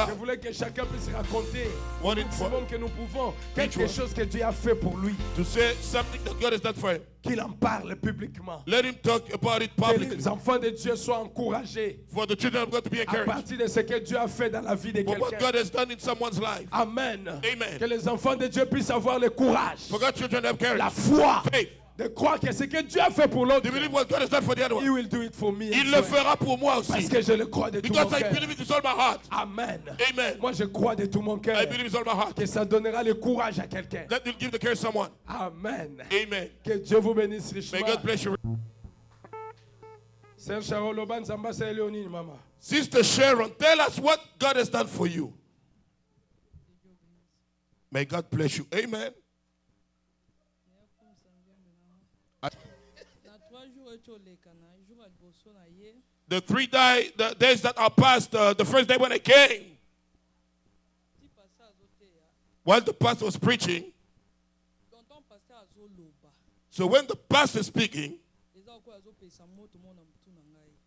Je voulais que chacun puisse raconter au maximum que nous pouvons quelque chose que Dieu a fait pour lui. To say something that God has done for him. Qu'il en parle publiquement. Let him talk about it publicly. Que les enfants de Dieu soient encouragés. For the children of God to be encouraged. À partir de ce que Dieu a fait dans la vie de quelqu'un. What God has done in someone's life. Amen. Amen. Que les enfants de Dieu puissent avoir le courage. For God's children to have courage. La foi. Faith. De croire que ce que Dieu a fait pour l'autre, He will do it for me. Il le fera pour moi aussi. Parce que je le crois de tout mon cœur. Because I believe it with all my heart. Amen. Amen. Moi je crois de tout mon cœur. I believe with all my heart. Que ça donnera le courage à quelqu'un. That will give the courage to someone. Amen. Amen. Que Dieu vous bénisse richement. May God bless you. Sister Sharon, tell us what God has done for you. May God bless you. Amen. The 3 days that are past, the first day when I came, while the pastor was preaching, so when the pastor is speaking,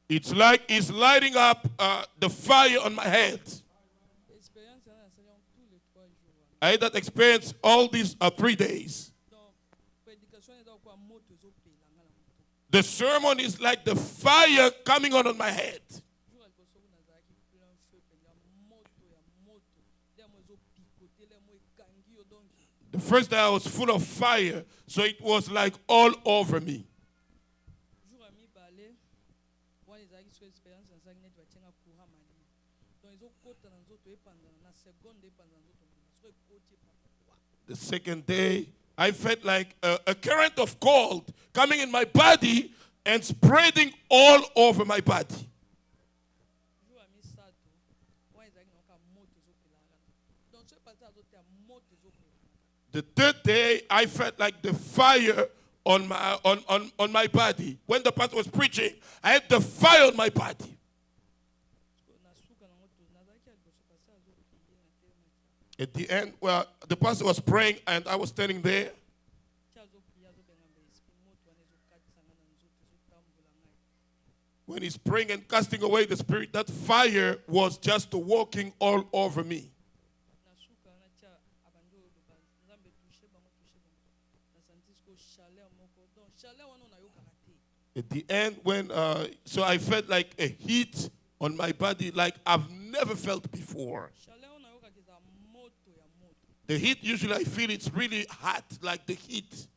it's like he's lighting up the fire on my head. I had that experience all these 3 days. The sermon is like the fire coming on my head. The first day I was full of fire, so it was like all over me. The second day, I felt like a current of cold coming in my body and spreading all over my body. The third day, I felt like the fire on my body. When the pastor was preaching, I had the fire on my body. At the end, well, the pastor was praying and I was standing there. When he's praying and casting away the spirit, that fire was just walking all over me. At the end, so I felt like a heat on my body like I've never felt before. The heat, usually I feel it's really hot, like the heat.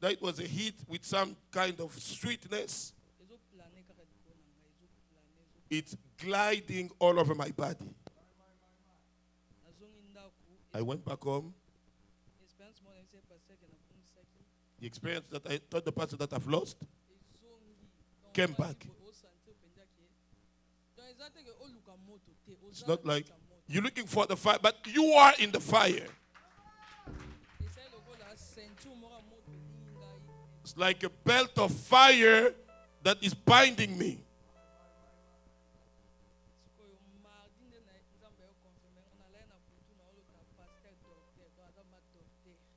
That was a heat with some kind of sweetness. It's gliding all over my body. I went back home. The experience that I thought the pastor that I've lost came back. It's not like you're looking for the fire, but you are in the fire. It's like a belt of fire that is binding me.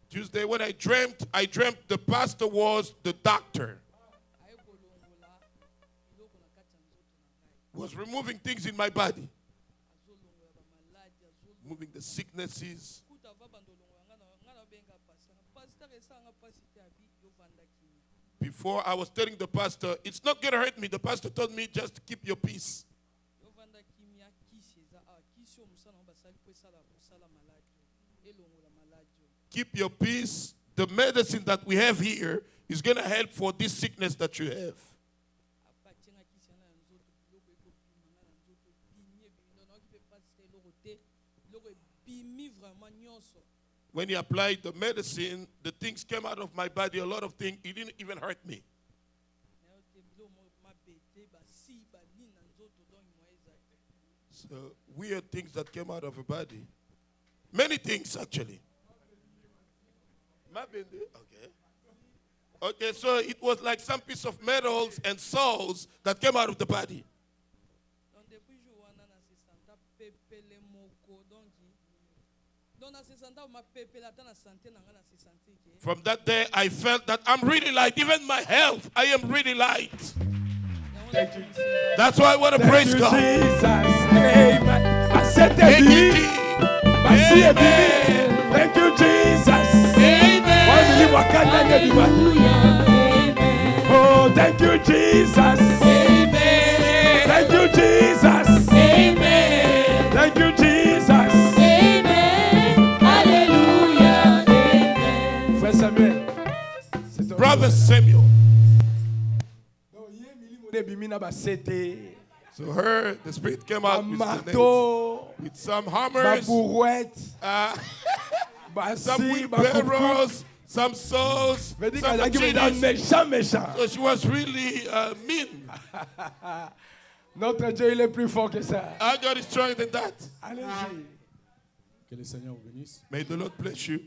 Tuesday when I dreamt the pastor was the doctor. Was removing things in my body. Moving the sicknesses. Before I was telling the pastor, it's not going to hurt me. The pastor told me just keep your peace. Keep your peace. The medicine that we have here is going to help for this sickness that you have. When he applied the medicine, the things came out of my body, a lot of things. It didn't even hurt me. So weird things that came out of her body. Many things, actually. Okay. Okay, so it was like some piece of metals and souls that came out of the body. From that day, I felt that I'm really light. Even my health, I am really light. That's why I want to praise God. Jesus. Amen. I said thank you, Jesus. Thank you, Jesus. Oh, thank you, Jesus. Thank you, Jesus. Thank you, Jesus. Frère Samuel. Brother Samuel. So the spirit came out with some hammers, some wheelbarrows, some saws, some chains. So she was really mean. Notre Dieu, il est plus fort que ça. Our God is stronger than that. Allez-y. Que le Seigneur vous bénisse. May the Lord bless you.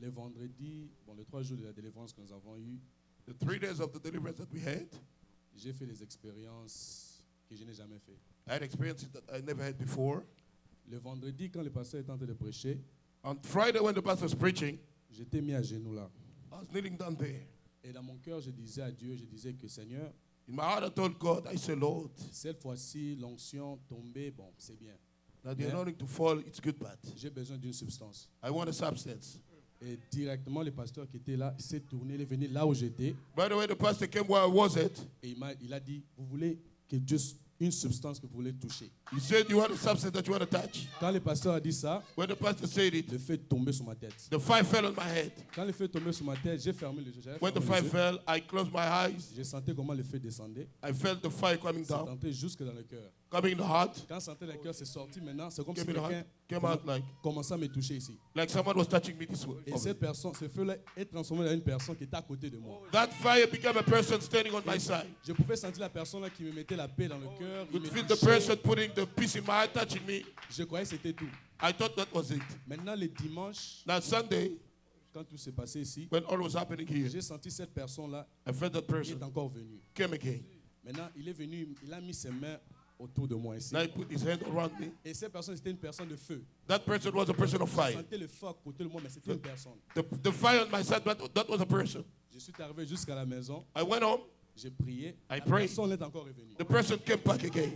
Les vendredis, les 3 jours de la délivrance que nous avons eu, The 3 days of the deliverance that we had, j'ai fait des expériences que je n'ai jamais fait. I had experiences that I never had before. Le vendredi, quand le pasteur est en train de prêcher, On Friday when the pastor was preaching, j'étais mis à genoux là. I was kneeling down there. Et dans mon cœur, je disais à Dieu, je disais que Seigneur, In my heart I told God, I said, Lord, cette fois-ci, l'onction tombée, bon, c'est bien. that the anointing to fall, it's good, but J'ai besoin d'une substance. I want a substance. Et directement, le pasteur qui était là, il s'est tourné, il est venu là où j'étais. By the way, the pastor came where I was at. Et il a dit, vous voulez que Dieu, une substance que vous voulez toucher. He said, you want a substance that you want to touch? Quand le pasteur a dit ça, When the pastor said it, le feu est tombé sur ma tête. the fire fell on my head. Quand le feu est tombé sur ma tête, j'ai fermé les yeux. When the fire fell, I closed my eyes. J'ai senti comment le feu descendait. I felt the fire coming C'est down, entré jusque dans le cœur. coming in the heart. Quand sentait le cœur, c'est sorti maintenant. C'est comme si Came in the quelqu'un heart, came out like commençait à me toucher ici. someone was touching me this way. Et cette personne, ce feu-là est transformé en une personne qui était à côté de moi. That fire became a person standing on my side. Je pouvais sentir la personne là qui me mettait la paix dans le cœur. Il Could me feel the touchait. person putting the peace in my heart, touching me. Je croyais que c'était tout. I thought that was it. Maintenant, le dimanche, Now Sunday, quand tout s'est passé ici, when all was happening here, j'ai senti cette personne-là I felt that qui person est encore venue. came again. Maintenant, il est venu, il a mis ses mains autour de moi ici. Now he put his hand around me. Et cette personne, c'était une personne de feu. That person was a person of Je fire. sentais le feu à côté de moi, mais c'était une personne. The fire on my side, that was a person. Je suis arrivé jusqu'à la maison, I went home. j'ai prié, la prayed. personne est encore revenue. The person came back again.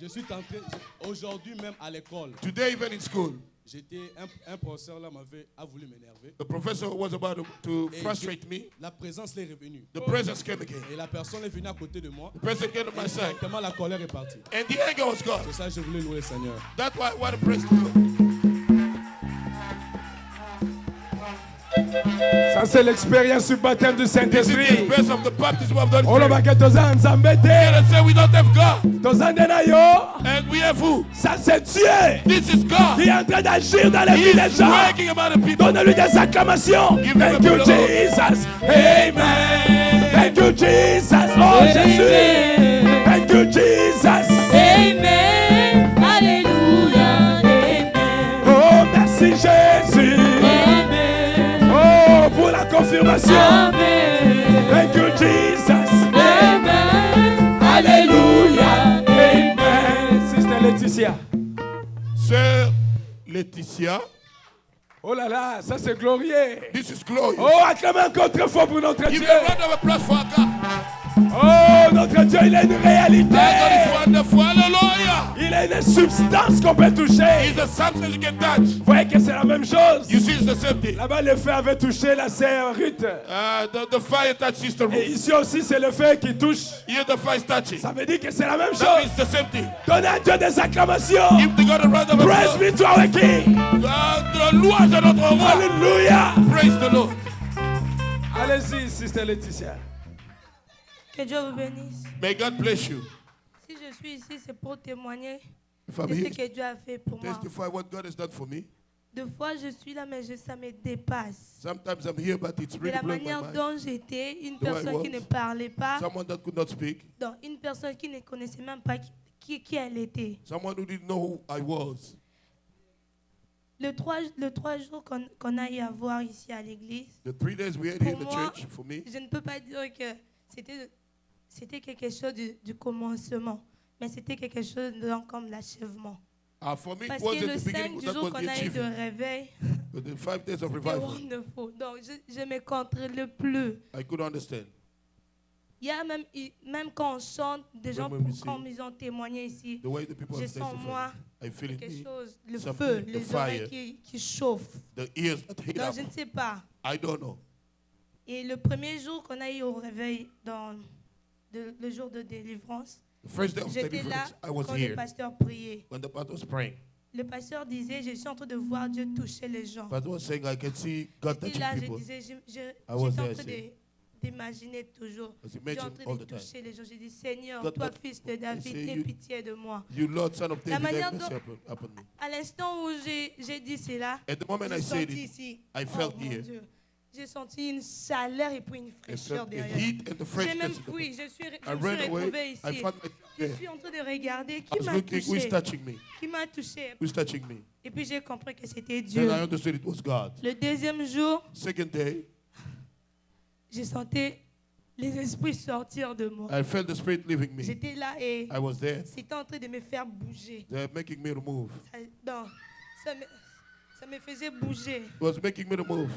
Je suis tenté, aujourd'hui même à l'école, Today, even in school, j'étais, un professeur là a voulu m'énerver. the professor was about to Et frustrate me. La présence l'est revenue. The presence came again. Et la personne est venue à côté de moi. The person came to my Et side. directement, la colère est partie. And the anger was gone. C'est ça que je voulais louer le Seigneur. That's why I want to praise the Lord. Ça, c'est l'expérience du baptême du This is the Saint-Esprit. experience of the baptism of the Oh, le Holy Spirit. baguette toza nzambete. And say we don't have God. Toza ndena yo. And we have who? Ça, c'est Dieu This is God. qui est en train d'agir dans les vies des He's gens. working about the people. Donnez-lui des acclamations. Give him a Thank you, blow. Jesus. Amen. Thank you, Jesus. Oh, Jésus. Thank you, Jesus. Amen. Alléluia. Amen. Oh, merci, Jésus. Amen. Oh, pour la confirmation. Amen. Thank you, Jesus. Amen. Alléluia. Amen. Sister Laetitia. Sœur Laetitia, Oh là là, ça c'est glorieux. this is glorious. Oh, acclamez encore très fort pour notre Give Dieu. a round of applause for our God. Oh, notre Dieu, il a une réalité. Our God is wonderful. Hallelujah. Il a une substance qu'on peut toucher. He's a substance you can touch. Vous voyez que c'est la même chose. You see, it's the same thing. Là-bas, le feu avait touché la sœur Ruth. The fire touched Sister Et Ruth. ici aussi, c'est le feu qui touche. Here the fire is touching. Ça veut dire que c'est la même That chose. means the same thing. Donnez à Dieu des acclamations. Give the God a round of Praise applause. be to our King. De louange à notre roi. Alléluia. Praise the Lord. Allez-y, Sister Laetitia. Que Dieu vous bénisse. May God bless you. Si je suis ici, c'est pour témoigner If I'm de ce here que Dieu a fait pour to moi. testify what God has done for me. Deux fois, je suis là, mais ça me dépasse. Sometimes I'm here, but it's De really la blowing my manière mind. dont j'étais, une The way I personne qui was. ne parlait pas, Someone that could not speak. donc une personne qui ne connaissait même pas qui elle était. Someone who didn't know who I was. Le 3 jours qu'on a eu à voir ici à l'église, The 3 days we had here in the Pour moi, church, for me, je ne peux pas dire que c'était quelque chose du commencement, mais c'était quelque chose comme l'achèvement. for me, it Parce wasn't que le the 5 beginning, but that jours was qu'on the a eu de achievement. réveil, But the 5 days of c'était revival, wonderful. Donc, je ne me contrôle plus. I could understand. Il y a même quand on chante, des gens, When we sing, comme ils ont témoigné ici, The way the people je have sens moi testified, I feel it quelque me, chose, le something, feu, the les fire. oreilles qui chauffent. the ears that heat Donc, up. je ne sais pas. I don't know. Et le premier jour qu'on a eu au réveil, le jour de délivrance, The first day of j'étais là deliverance, I was quand le here pasteur priait. when the pastor was praying. Le pasteur disait, je suis en train de voir Dieu toucher les gens. Pastor was saying, I can see God Et touching là, je people. disais, j'étais was en there train saying, d'imaginer toujours. I was Dieu en imagining train all de the time. toucher les gens. J'ai dit, Seigneur, God, toi, God, fils de I David, say, aie you- pitié de moi. You Lord, son of La David, manière have mercy dont- upon me. À l'instant où j'ai dit cela, At the moment j'ai I said senti it, ici, I oh felt mon here. Dieu, j'ai senti une chaleur et puis une I fraîcheur felt the derrière. heat and the J'ai freshness. même in the fui, room. je me suis I ran retrouvée away. ici. I found myself Je there. suis en train de regarder I qui was m'a looking, who is touché. touching me? Qui m'a touché. Who's touching me? Et puis j'ai compris que c'était Then Dieu. I understood it was God. Le deuxième jour, Second day, j'ai senti les esprits sortir de moi. I felt the Spirit leaving me. J'étais là et I was there. c'était en train de me faire bouger. They're making me to move. Non, ça me faisait bouger. It was making me to move.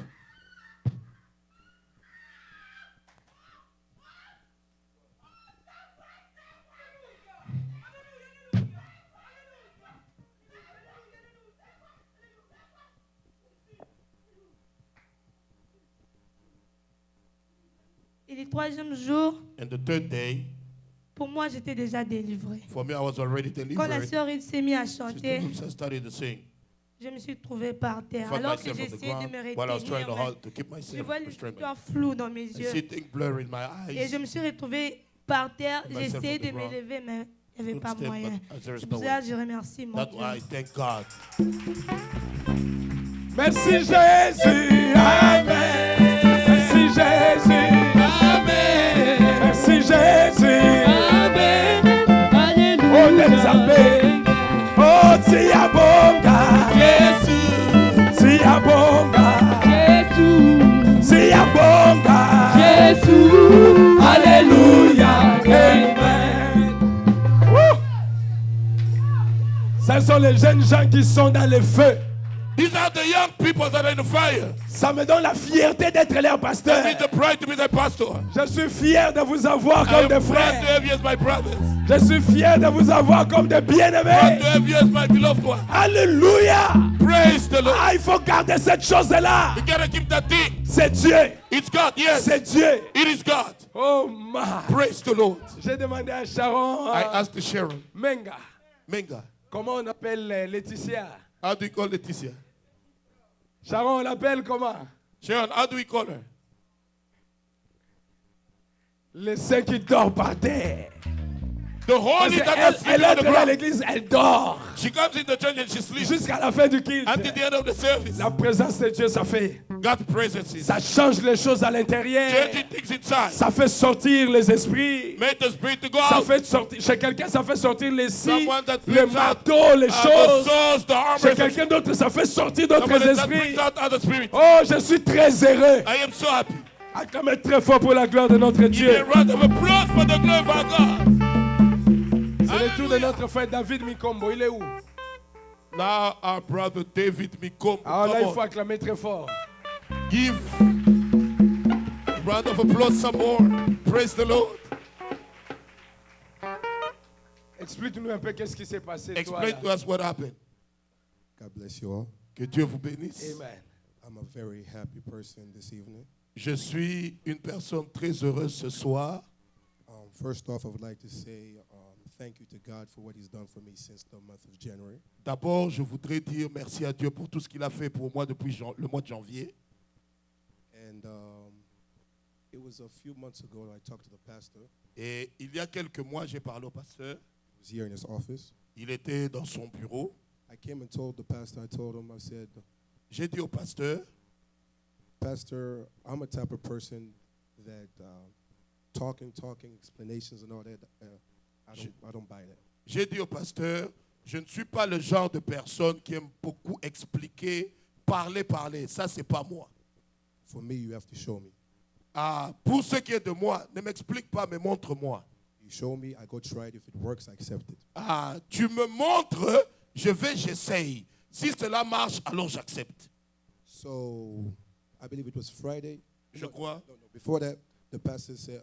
Et le troisième jour, And the third day, pour moi, j'étais déjà délivrée. for me, I was already Quand la delivered. sœur s'est mise à Sister chanter, Lucia started to sing. je me suis trouvée par terre. Found Alors que myself on the j'essayais de me ground while I was trying retenir, to keep je myself vois les restrained. histoires floues dans mes I yeux. see things blur in my Et je eyes. me suis retrouvée par terre. Myself J'essayais on the de ground. m'élever, mais il n'y avait pas Couldn't stand, moyen. but there is C'est no pour ça way. que je remercie mon That's Dieu. why I thank God. Merci Jésus. Amen. Merci Jésus. Amen. Merci Jésus. Amen. Oh, Alléluia. Nzambe. Oh, Siyabonga. Jésus. Siyabonga. Jésus. Siyabonga. Jésus. Alléluia. Amen. Woo. Ce sont les jeunes gens qui sont dans le feu. These are the young people that are in the fire. Ça me donne la fierté d'être leur pasteur. I need the pride to be their pastor. Je suis fier de vous avoir I comme am des proud to frères. have you as my brothers. Je suis fier de vous avoir comme des Proud bien-aimés. to have you as my beloved one. Alléluia. Praise the Lord. Ah, il faut garder cette chose-là. You gotta keep that thing. C'est Dieu. It's God, yes. C'est Dieu. It is God. Oh, ma. Praise the Lord. J'ai demandé à Sharon I asked Sharon, Menga, Menga, comment on appelle Laetitia? how do you call Laetitia? Sharon, on l'appelle comment? Sharon, how do we call her? Le saint qui dort par terre. The holy that is Elle sleeping on the entre dans ground. l'église, elle dort. She comes in the church and she sleeps. Jusqu'à la fin du culte. Until the end of the service. La présence de Dieu, ça fait. God's presence is Ça change les choses à l'intérieur. changing things inside. Ça fait sortir les esprits. Make the spirit to go Ça out. fait sortir, chez quelqu'un, ça fait sortir les scies, Someone that les brings out marteaux, les the choses. swords, the Chez armor. quelqu'un d'autre, ça fait sortir d'autres Somebody that esprits. brings out other spirits. Oh, je suis très heureux. I am so happy. Acclamez très fort pour la gloire de notre Give Dieu. a round of applause for the glory of our God. C'est le tour de notre frère David Mikombo. Il est où? Now our brother David Mikombo. Alors là, il faut Come acclamer très fort. on. Give a round of applause some more. Praise the Lord. Explique-nous un peu qu'est-ce qui s'est passé. Toi, Explain to là. us what happened. God bless you all. Que Dieu vous bénisse. Amen. I'm a very happy person this evening. Je suis une personne très heureuse ce soir. First off, I would like to say thank you to God for what He's done for me since the month of January. D'abord, je voudrais dire merci à Dieu pour tout ce qu'il a fait pour moi depuis le mois de janvier. And it was a few months ago I talked to the pastor. Et il y a quelques mois, j'ai parlé au pasteur. He was here in his office. Il était dans son bureau. I came and told the pastor, I told him, I said, J'ai dit au pasteur, Pastor, I'm a type of person that talking, explanations and all that, I don't buy that. j'ai dit au pasteur, Je ne suis pas le genre de personne qui aime beaucoup expliquer, parler. Ça, c'est pas moi. For me, you have to show me. Pour ce qui est de moi, ne m'explique pas, mais montre-moi. You show me, I go try it. If it works, I accept it. Tu me montres, j'essaye. Si cela marche, alors j'accepte. So, I believe it was Friday. Je crois. No. Before that, the pastor said,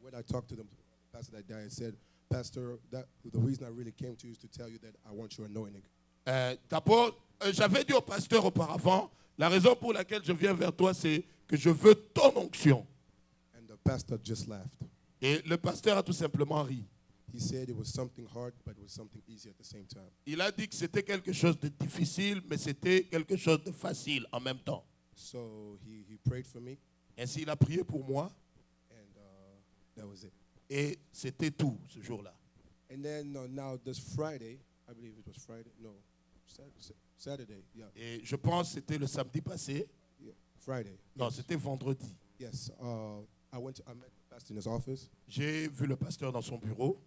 when I talked to them, the pastor that died said, Pastor, the reason I really came to you is to tell you that I want your anointing. D'abord, j'avais dit au pasteur auparavant, la raison pour laquelle je viens vers toi, c'est que je veux ton onction. And the pastor just laughed. Et le pasteur a tout simplement ri. He said it was something hard, but it was something easy at the same time. Il a dit que c'était quelque chose de difficile, mais c'était quelque chose de facile en même temps. So he prayed for me, Ainsi, il a prié pour moi, and that was it. et c'était tout ce jour-là. And then now this Friday, I believe it was Friday. No, Saturday. Yeah, Et je pense que c'était le samedi passé. yeah, Friday. Non, c'était vendredi. Yes. I met the pastor in his office. J'ai vu le pasteur dans son bureau,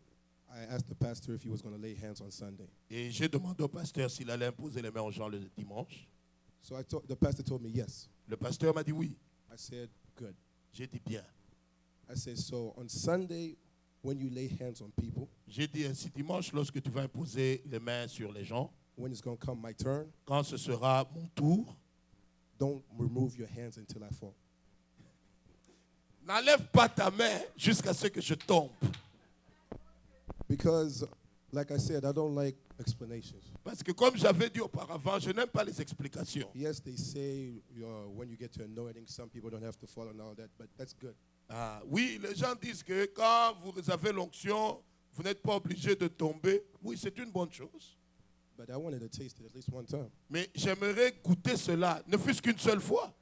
I asked the pastor if he was going to lay hands on Sunday. et j'ai demandé au pasteur s'il allait imposer les mains aux gens le dimanche. So the pastor told me yes. Le pasteur m'a dit oui. I said, good. J'ai dit bien. I said, so on Sunday, when you lay hands on people, J'ai dit ainsi dimanche, lorsque tu vas imposer les mains sur les gens, when it's going to come my turn, quand ce sera mon tour, don't remove your hands until I fall. n'enlève pas ta main jusqu'à ce que je tombe. Because, like I said, I don't like explanations. Parce que comme j'avais dit auparavant, je n'aime pas les explications. Yes, they say when you get to anointing, some people don't have to fall and all that, but that's good. Oui, les gens disent que quand vous avez l'onction, vous n'êtes pas obligé de tomber. Oui, c'est une bonne chose. But I wanted to taste it at least one time. Mais j'aimerais goûter cela, ne fût-ce qu'une seule fois.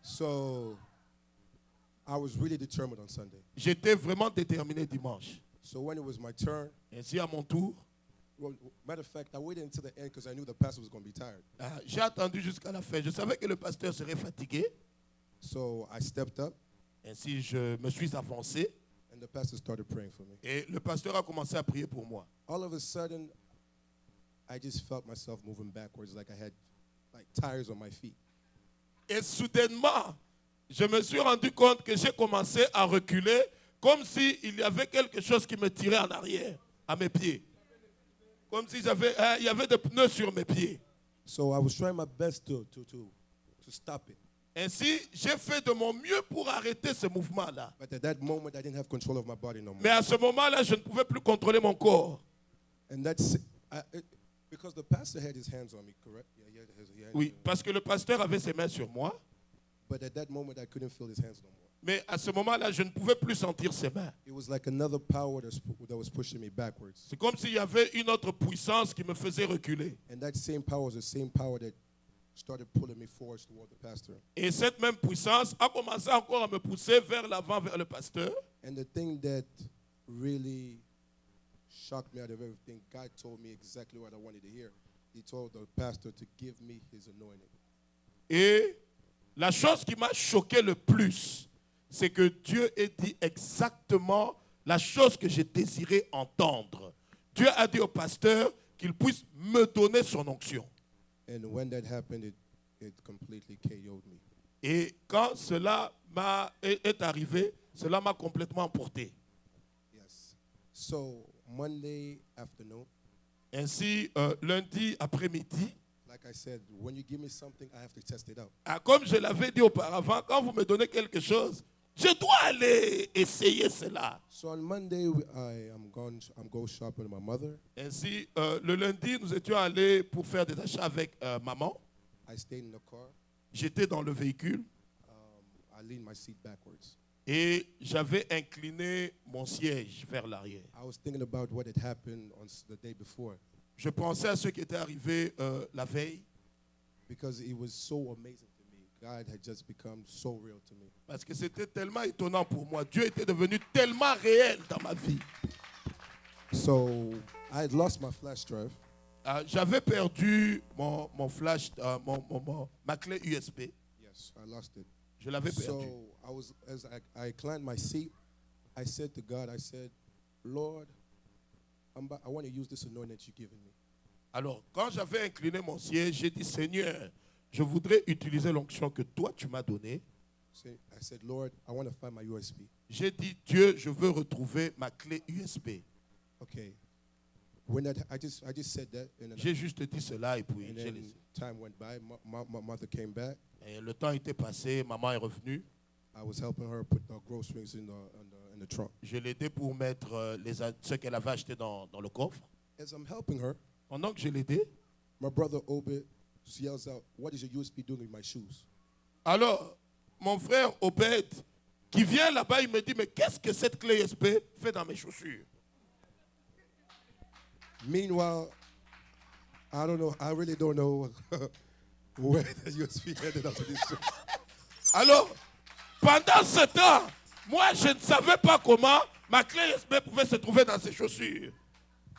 So I was really determined on Sunday. J'étais vraiment déterminé dimanche. So when it was my turn, Ainsi, à mon tour, well, matter of fact, I waited until the end because I knew the pastor was going to be tired. j'ai attendu jusqu'à la fin. Je savais que le pasteur serait fatigué. So I stepped up, Ainsi, je me suis avancé and the pastor started praying for me. et le pasteur a commencé à prier pour moi. All of a sudden, I just felt myself moving backwards, like I had like tires on my feet. Et soudainement, je me suis rendu compte que j'ai commencé à reculer comme s'il y avait quelque chose qui me tirait en arrière, à mes pieds. Comme si il y avait des pneus sur mes pieds. So I was trying my best to stop it. Ainsi, j'ai fait de mon mieux pour arrêter ce mouvement-là. But at that moment, I didn't have control of my body no more. Mais à ce moment-là, je ne pouvais plus contrôler mon corps. And that's because the pastor had his hands on me, correct? Yeah, he had his hands Oui, on me. parce que le pasteur avait ses mains sur moi. But at that moment, I couldn't feel his hands no more. Mais à ce moment-là, je ne pouvais plus sentir ses mains. It was like another power that was pushing me backwards. C'est comme s'il y avait une autre puissance qui me faisait reculer. And that same power was the same power that started pulling me forward toward the pastor. Et cette même puissance a commencé encore à me pousser vers l'avant, vers le pasteur. And the thing that really shocked me out of everything, God told me exactly what I wanted to hear. He told the pastor to give me his anointing. Et la chose qui m'a choqué le plus, c'est que Dieu ait dit exactement la chose que j'ai désiré entendre. Dieu a dit au pasteur qu'il puisse me donner son onction. And when that happened, it completely KO'd me. Et quand cela est arrivé, cela m'a complètement emporté. Yes. So Monday afternoon, Ainsi, lundi après-midi, like I said, when you give me something, I have to test it out. comme je l'avais dit auparavant, quand vous me donnez quelque chose, je dois aller essayer cela. So on Monday, I'm go shopping with my mother. Ainsi, le lundi, nous étions allés pour faire des achats avec maman. I stayed in the car. J'étais dans le véhicule I leaned my seat backwards. et j'avais incliné mon siège vers l'arrière. I was thinking about what had happened on the day before Je pensais à ce qui était arrivé la veille because it was so amazing to me. God had just become so real to me. parce que c'était tellement étonnant pour moi. Dieu était devenu tellement réel dans ma vie. So I had lost my flash drive. J'avais perdu mon flash, ma clé USB. Yes, I lost it. Je l'avais perdu. So as I inclined my seat, I said to God, I said, Lord, I want to use this anointing that you've given me. Alors, quand j'avais incliné mon siège, j'ai dit, Seigneur, je voudrais utiliser l'onction que toi, tu m'as donnée. I said, Lord, I want to find my USB. J'ai dit, Dieu, je veux retrouver ma clé USB. Okay. When that, I just said that, and J'ai juste dit cela et puis j'ai then laissé. time went by. My mother came back. Et le temps était passé, maman est revenue. I was helping her put the groceries in the trunk. Je l'ai aidé pour mettre ce qu'elle avait acheté dans le coffre. As I'm helping her, Pendant que je l'aidais, my brother Obed yells out, "What is your USB doing with my shoes?" alors mon frère Obed, qui vient là-bas, il me dit, mais qu'est-ce que cette clé USB fait dans mes chaussures? Meanwhile, I don't know. I really don't know where the USB ended up with these shoes. Alors, pendant ce temps, moi, je ne savais pas comment ma clé USB pouvait se trouver dans ses chaussures.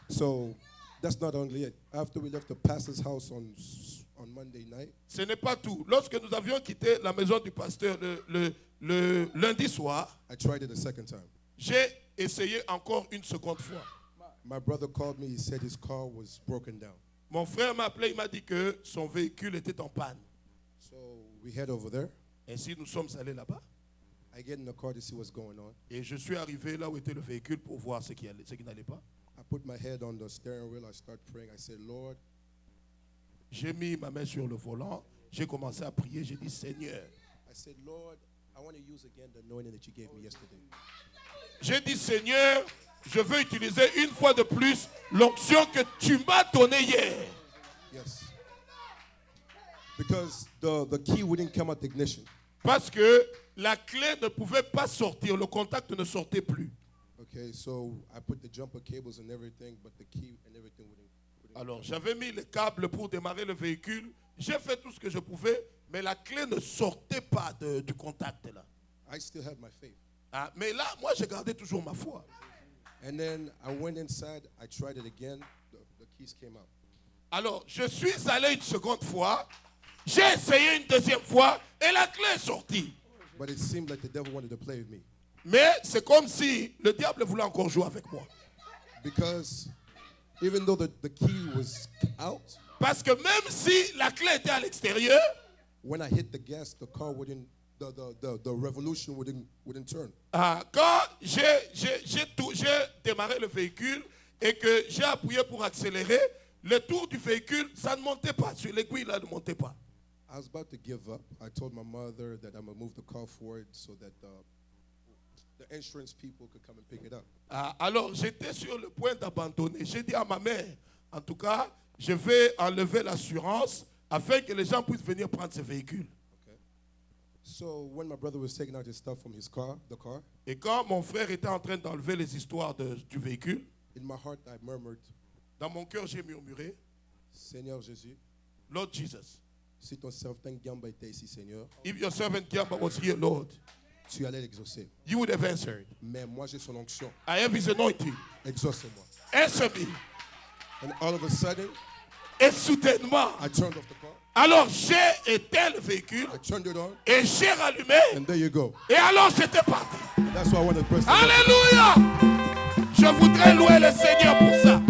So that's not only it. After we left the pastor's house on Monday night, Ce n'est pas tout. Lorsque nous avions quitté la maison du pasteur le lundi soir, I tried it a second time. j'ai essayé encore une seconde fois. My brother called me. He said his car was broken down. Mon frère m'a appelé, il m'a dit que son véhicule était en panne. So we head over there. Ainsi, nous sommes allés là-bas. I get in the car to see what's going on. Et je suis arrivé là où était le véhicule pour voir ce qui n'allait pas. I put my head on the steering wheel. I start praying. I said, Lord, J'ai mis ma main sur le volant. J'ai commencé à prier. J'ai dit, Seigneur. I said, Lord, I want to use again the anointing that you gave me yesterday. J'ai dit, Seigneur, je veux utiliser une fois de plus l'onction que tu m'as donnée hier. Yes. Because the key wouldn't come out the ignition. Parce que la clé ne pouvait pas sortir. Le contact ne sortait plus. Okay, so I put the jumper cables and everything, but the key and everything wouldn't Alors, j'avais mis les câbles pour démarrer le véhicule. J'ai fait tout ce que je pouvais, mais la clé ne sortait pas du contact là. I still had my faith. Ah, mais là, moi, j'ai gardé toujours ma foi. And then I went inside. I tried it again. The keys came out. Alors, je suis allé une seconde fois. J'ai essayé une deuxième fois et la clé est sortie. But it seemed like the devil wanted to play with me. Mais c'est comme si le diable voulait encore jouer avec moi. Because even though the key was out, Parce que même si la clé était à l'extérieur, when I hit the gas, the car wouldn't, the revolution wouldn't turn. quand j'ai démarré le véhicule et que j'ai appuyé pour accélérer, le tour du véhicule, ça ne montait pas. Sur l'aiguille, là, ne montait pas. I was about to give up. I told my mother that I'm going to move the car forward so that the insurance people could come and pick it up. Alors, j'étais sur le point d'abandonner. J'ai dit à ma mère, en tout cas, je vais enlever l'assurance afin que les gens puissent venir prendre ce véhicule. Okay. So when my brother was taking out his stuff from his car, the car, Et quand mon frère était en train d'enlever les histoires du véhicule, in my heart I murmured, dans mon cœur, j'ai murmuré, Seigneur Jésus, Lord Jesus, si ton serviteur Gamba était ici, Seigneur, if your servant Gamba was here, Lord, tu allais l'exaucer. you would have answered. Mais moi j'ai son onction. I have his anointing. Exauce-moi. Answer me. And all of a sudden, Et soudainement, I turned off the car. alors j'ai éteint le véhicule I turned it on. et j'ai rallumé. And there you go. Et alors j'étais parti. That's why I want to press the Alléluia. Je voudrais louer le Seigneur pour ça.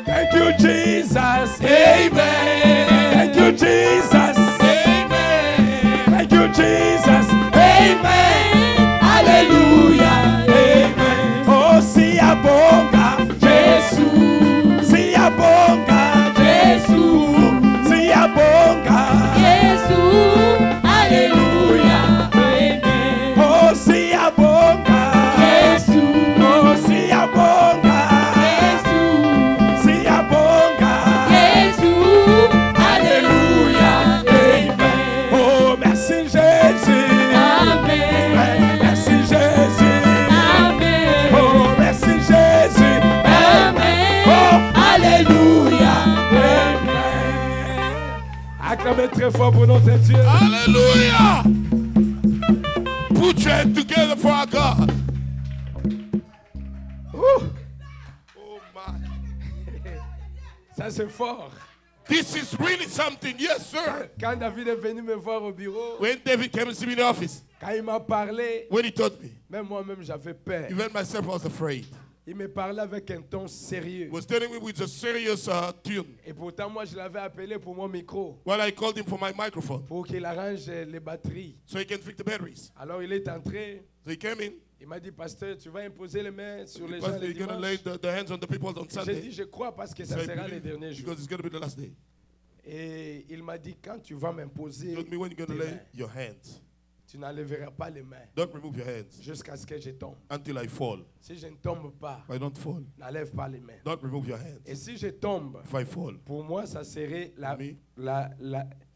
Thank you, Jesus. Amen. Thank you, Jesus. Amen. Thank you, Jesus. Amen. Hallelujah. Amen. Oh, si abonga, Jesus. Si abonga, Jesus. Si abonga, Jesus. Hallelujah. Amen. Oh, si abonga, Jesus. Oh, si abonga. Acclamez très fort pour notre Dieu. Alléluia. Put your hands together for our God. Oh my. Ça c'est fort. This is really something. Yes, sir. Quand David est venu me voir au bureau, When David came to see me in the office, quand il m'a parlé, when he told me, même moi-même j'avais peur. even myself was afraid. Il me parlait avec un ton He sérieux. was telling me with a serious tune. Et pourtant, moi, je l'avais appelé pour mon micro, Well, I called him for my microphone pour qu'il arrange les batteries. so he can fix the batteries. Alors, il est entré. So he came in. Il m'a dit, pasteur, tu vas imposer les mains sur les gens Pastor, les you're going to lay dimanches. the hands on the people on J'ai Sunday. dit, je crois parce que So ça I sera les believe, derniers jours. because it's going to be the last day. Et il m'a dit, quand tu vas m'imposer, He told me when you're going tes to lay mains, your hands. tu n'enlèveras pas les mains Don't remove your hands jusqu'à ce que je tombe. until I fall. Si je ne tombe pas, If I don't fall, n'enlève pas les mains. don't remove your hands. Et si je tombe, If I fall, pour moi, ça serait Me?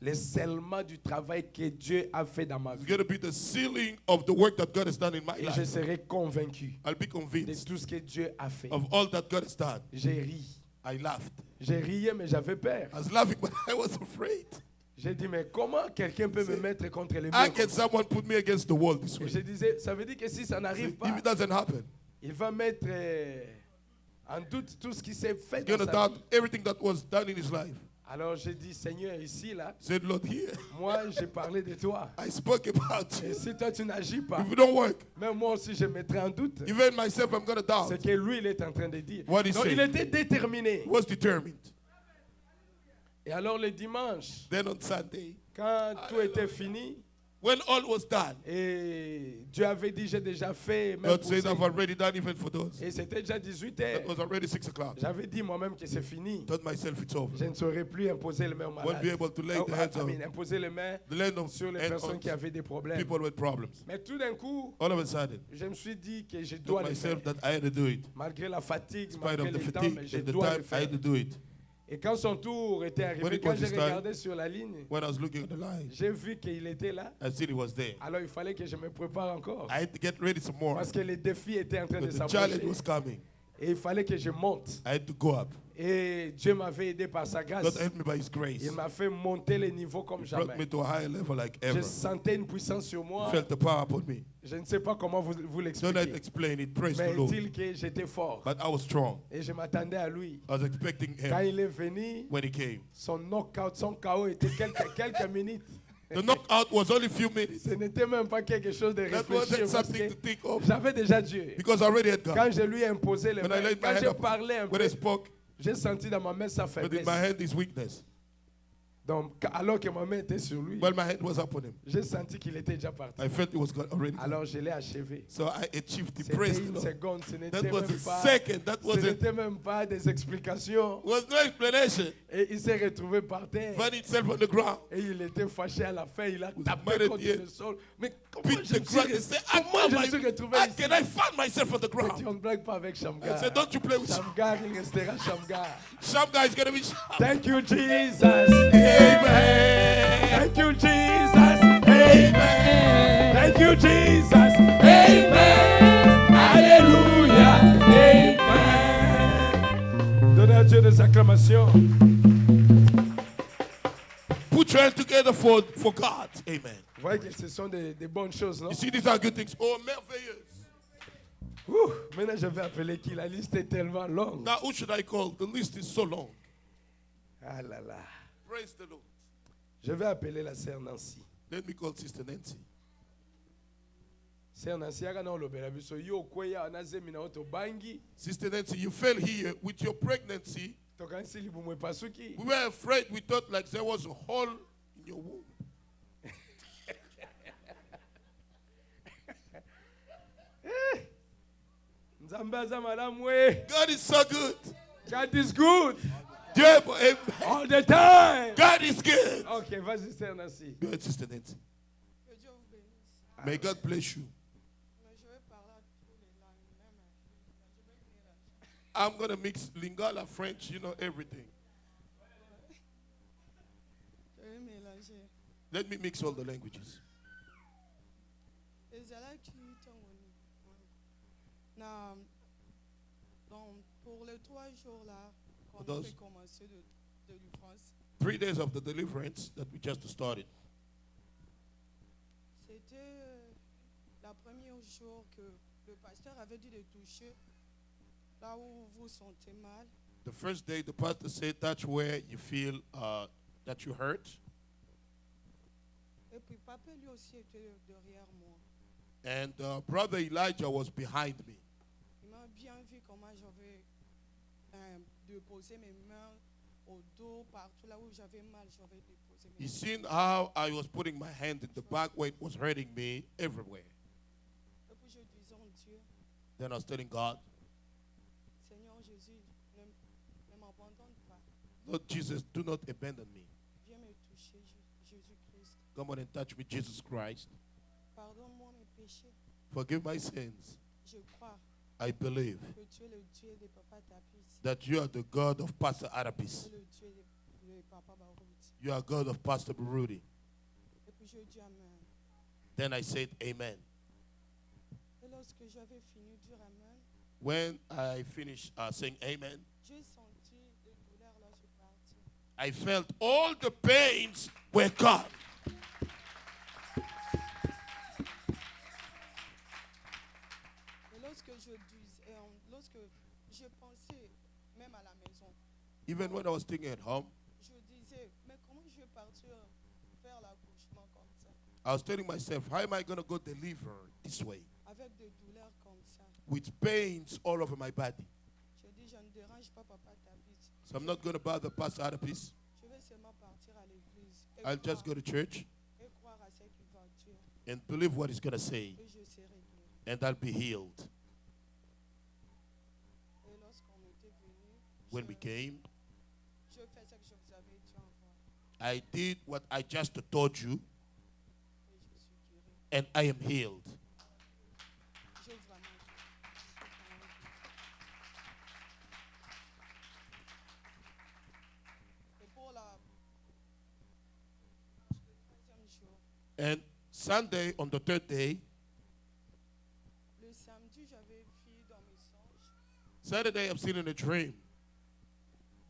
le scellement du travail que Dieu a fait dans ma it's vie. going to be the sealing of the work that God has done in my Et je life. serai convaincu I'll be de convinced tout ce que Dieu a fait. of all that God has done. J'ai ri. I laughed. J'ai rié, mais j'avais peur. I was laughing, but I was afraid. J'ai dit, mais comment quelqu'un peut me mettre contre les How murs? can someone put me against the wall this Et way? je disais, ça veut dire que si ça n'arrive If pas, it doesn't happen, il va mettre en doute tout ce qui s'est fait he's going dans to sa doubt vie. everything that was done in his life. Alors j'ai dit, Seigneur, ici, là, Said, Lord, here, moi, j'ai parlé de toi. I spoke about Et you. si toi, tu n'agis pas, If you don't work, même moi aussi, je mettrai en doute. even myself, I'm going to doubt. C'est que lui, il est en train de dire. What he Donc, said. il était déterminé. He was determined. Et alors, le dimanche, Then on Sunday, quand tout était fini, when all was done, et Dieu avait dit, j'ai déjà fait, même God pour said, ça. I've already done even for those. Et c'était déjà 18 It heures. was already 6 o'clock. J'avais dit moi-même que c'est fini. Told myself it's over. Je ne saurais plus imposer les mains aux Won't be malades. able to lay Oh, the hands on imposer les mains the land of sur les and personnes on qui avaient des problèmes. people with problems. Mais tout d'un coup, All of a sudden, je me suis dit que je told dois le faire. myself that I had to do it. Malgré la fatigue, In spite malgré of the le temps, fatigue mais je and the dois time, le I faire. had to do it. Et quand son tour était When arrivé, it quand was j'ai his time, regardé sur la ligne, When I was looking at the line, j'ai vu qu'il était là. I seen he was there. Alors il fallait que je me prépare encore. I had to get ready some more. Parce que les défis étaient en train de But the challenge s'approcher. was coming. Et il fallait que je monte. I had to go up. Et Dieu m'avait aidé par sa grâce. God helped me by His grace. Il m'a fait monter les niveaux comme Brought me jamais. to a higher level like Je ever. sentais une puissance sur moi. Felt the power upon me. Je ne sais pas comment vous Don't have to l'expliquer. explain it. Praise Mais the Lord. est-il que j'étais fort. But I was strong. Et je m'attendais à lui. I was expecting Quand him il est venu, when he came. son knockout, son KO était quelques minutes. The knockout was only a few minutes. Ce n'était même pas quelque chose de That réfléchi. wasn't Parce something que to think of j'avais déjà Dieu. because I already had God. Quand je lui ai imposé les When I mains, laid my quand hand j'ai up, parlé un when peu, I spoke, j'ai senti dans ma main sa but in faiblesse. my hand is weakness. Donc, alors que ma main était sur lui, While my hand was upon him, j'ai senti qu'il était déjà parti. I felt it was already gone. Alors, je l'ai achevé. So I achieved it. C'était Praise the une Lord. seconde, ce n'était That was même a pas, second. That ce wasn't. n'était même pas des explications. Was no explanation. Et il s'est retrouvé par terre. Found himself on the ground. Et il était fâché à la fin, il a Was tapé mad at contre the end. le sol. Mais comment Beat je the me ground and suis, say, comment je me suis retrouvé how ici? can I find myself on the Mais tu ground? ne blagues pas avec I Shamgar. said, don't you play with Shamgar, il restera Shamgar. some guy is going to be sharp. Thank you, Jesus. Amen. Thank you, Jesus. Amen. Thank you, Jesus. Amen. Alléluia. Amen. Donnez à Dieu des acclamations. Put your hands together for God. Amen. Vous voyez que ce sont des bonnes choses, non? You see, these are good things. Oh, merveilleux. Ouh, maintenant, je vais appeler qui? La liste est tellement longue. Now, who should I call? The list is so long. Ah là là. Praise the Lord. Je vais appeler la sœur Nancy. Let me call Sister Nancy. Sœur Nancy, aga na olobela biso yo kweya anazemi na oto bangi. Sister Nancy, you fell here with your pregnancy. Tokanisi libumu epasuki. We were afraid. We thought like there was a hole in your womb. Nzambe aza malamu we. God is so good. God is good Yeah, but amen. all the time. God is good. Ok, vas-y, sœur Nancy. Go ahead, Sister Nancy. Que Dieu vous bénisse. May God bless you. Mais je vais parler à tous les langues, même je vais venir à I'm going to mix Lingala, French, you know, everything. je vais mélanger. Let me mix all the languages. Ezalaki ntongoni. Na donc pour les 3 jours là qu'on a Those- fait commencer de l'Ukraine, 3 days of the deliverance that we just started. c'était la première jour que le pasteur avait dit de toucher là où vous sentez mal. The first day, the pastor said that's where you feel that you hurt. Et puis papa lui aussi était derrière moi. And Brother Elijah was behind me. Il m'a bien vu comment j'avais déposé mes mains au dos, partout là où j'avais mal, j'avais déposé mes He mains. seen how I was putting my hand in the back where it was hurting me everywhere. Et puis je disais en Dieu, Then I was telling God, Seigneur Jésus, ne m'abandonne pas. Lord Jesus, do not abandon me. Viens me toucher, Jésus-Christ. Come on and touch me, Jesus Christ. Pardonne-moi mes péchés. Forgive my sins. Je crois I believe que tu es le Dieu de Papa Tapis. that you are the God of Pastor Tu Adapis. es le Dieu de Papa Baroudi. You are God of Pastor Barudi. Et puis je dis Amen. Then I said, Amen. Et lorsque j'avais fini de dire Amen, When I finished saying Amen, j'ai senti les douleurs là, je parti. I felt all the pains were gone. Et lorsque lorsque je pensais même à la maison, Even when I was thinking at home, je disais, mais comment je vais partir faire l'accouchement comme ça, I was telling myself, how am I going to go deliver this way? avec des douleurs comme ça. With pains all over my body. Je dis, je ne dérange pas Papa Tapis. So I'm not going to bother Pastor Adapis. Je vais seulement partir à l'église et, I'll just go to church et croire à ce qu'il va dire and believe what he's going to say, et je serai guéri. and I'll be healed. Et lorsqu'on était venu, When we came, je fais ce que je vous avais dit avant I did what I just told you, et je suis guéri. and I am healed. J'ai vraiment guéri. Et pour le troisième jour, And Sunday, on the third day, le samedi, j'avais vu dans mes songes, Saturday, I'm sitting in a dream.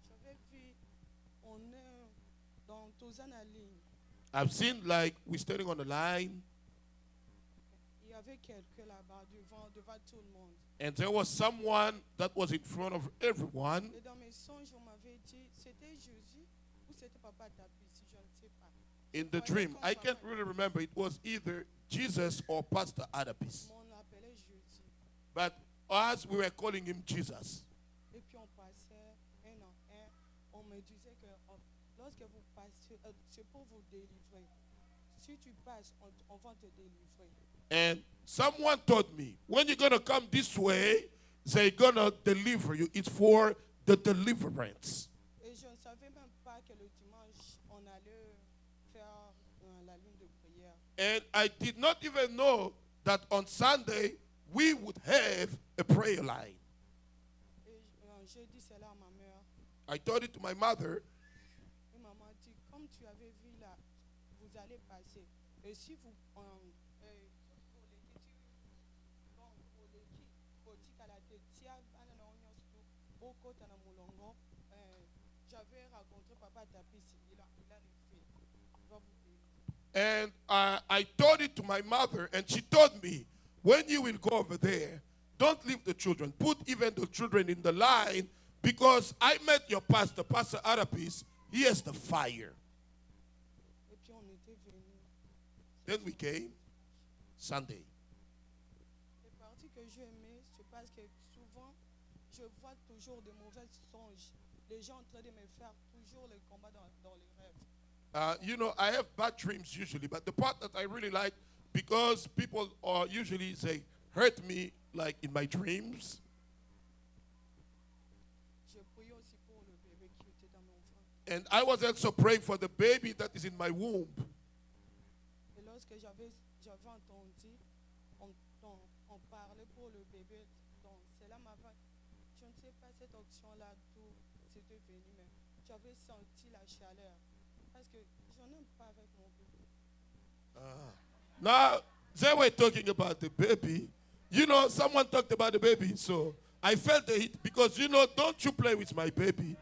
j'avais vu, on est dans Tozana ligne. I've seen like we're standing on the line, Il y avait quelqu'un là-bas devant tout le monde. and there was someone that was in front of everyone. Et dans mes songes, on m'avait dit, c'était Jésus ou c'était Papa Tapis, je ne sais pas. In the dream, I can't really remember. It was either Jesus or Pastor Adapis. Mais on l'appelait Jésus. But as we were calling him Jesus, Et puis on passait un en un. On me disait que lorsque vous passez, c'est pour vous délivrer. Si tu passes, on va te délivrer. and someone told me, when you're going to come this way, they're going to deliver you. It's for the deliverance. Et je ne savais même pas que le dimanche, on allait faire la ligne de prière. And I did not even know that on Sunday we would have a prayer line. Et j'ai dit cela à ma mère. I told it to my mother, Et maman dit, comme tu avais vu là, vous allez passer. Et si vous... J'avais rencontré Papa Tapis, il a le fait. Il va vous délivrer. and I told it to my mother, and she told me, when you will go over there, don't leave the children. Put even the children in the line, because I met your pastor, Pastor Adapis. He has the fire. Et puis on était venus. Then we came Sunday. Les parties que j'ai aimées, c'est parce que souvent, je vois toujours de mauvais songes. Les gens en train de me faire toujours les combats dans les rêves. You know, I have bad dreams usually, but the part that I really like, because people are usually say, hurt me like in my dreams. J'ai prié aussi pour le bébé qui était dans mon ventre. And I was also praying for the baby that is in my womb. Et lorsque j'avais entendu, on parlait pour le bébé, donc cela m'avait, je ne sais pas cette option-là d'où c'était venu, mais j'avais senti la chaleur. Parce que je n'aime pas avec mon bébé. Now, they were talking about the baby. You know, someone talked about the baby, so I felt the heat because, you know, don't you play with my baby.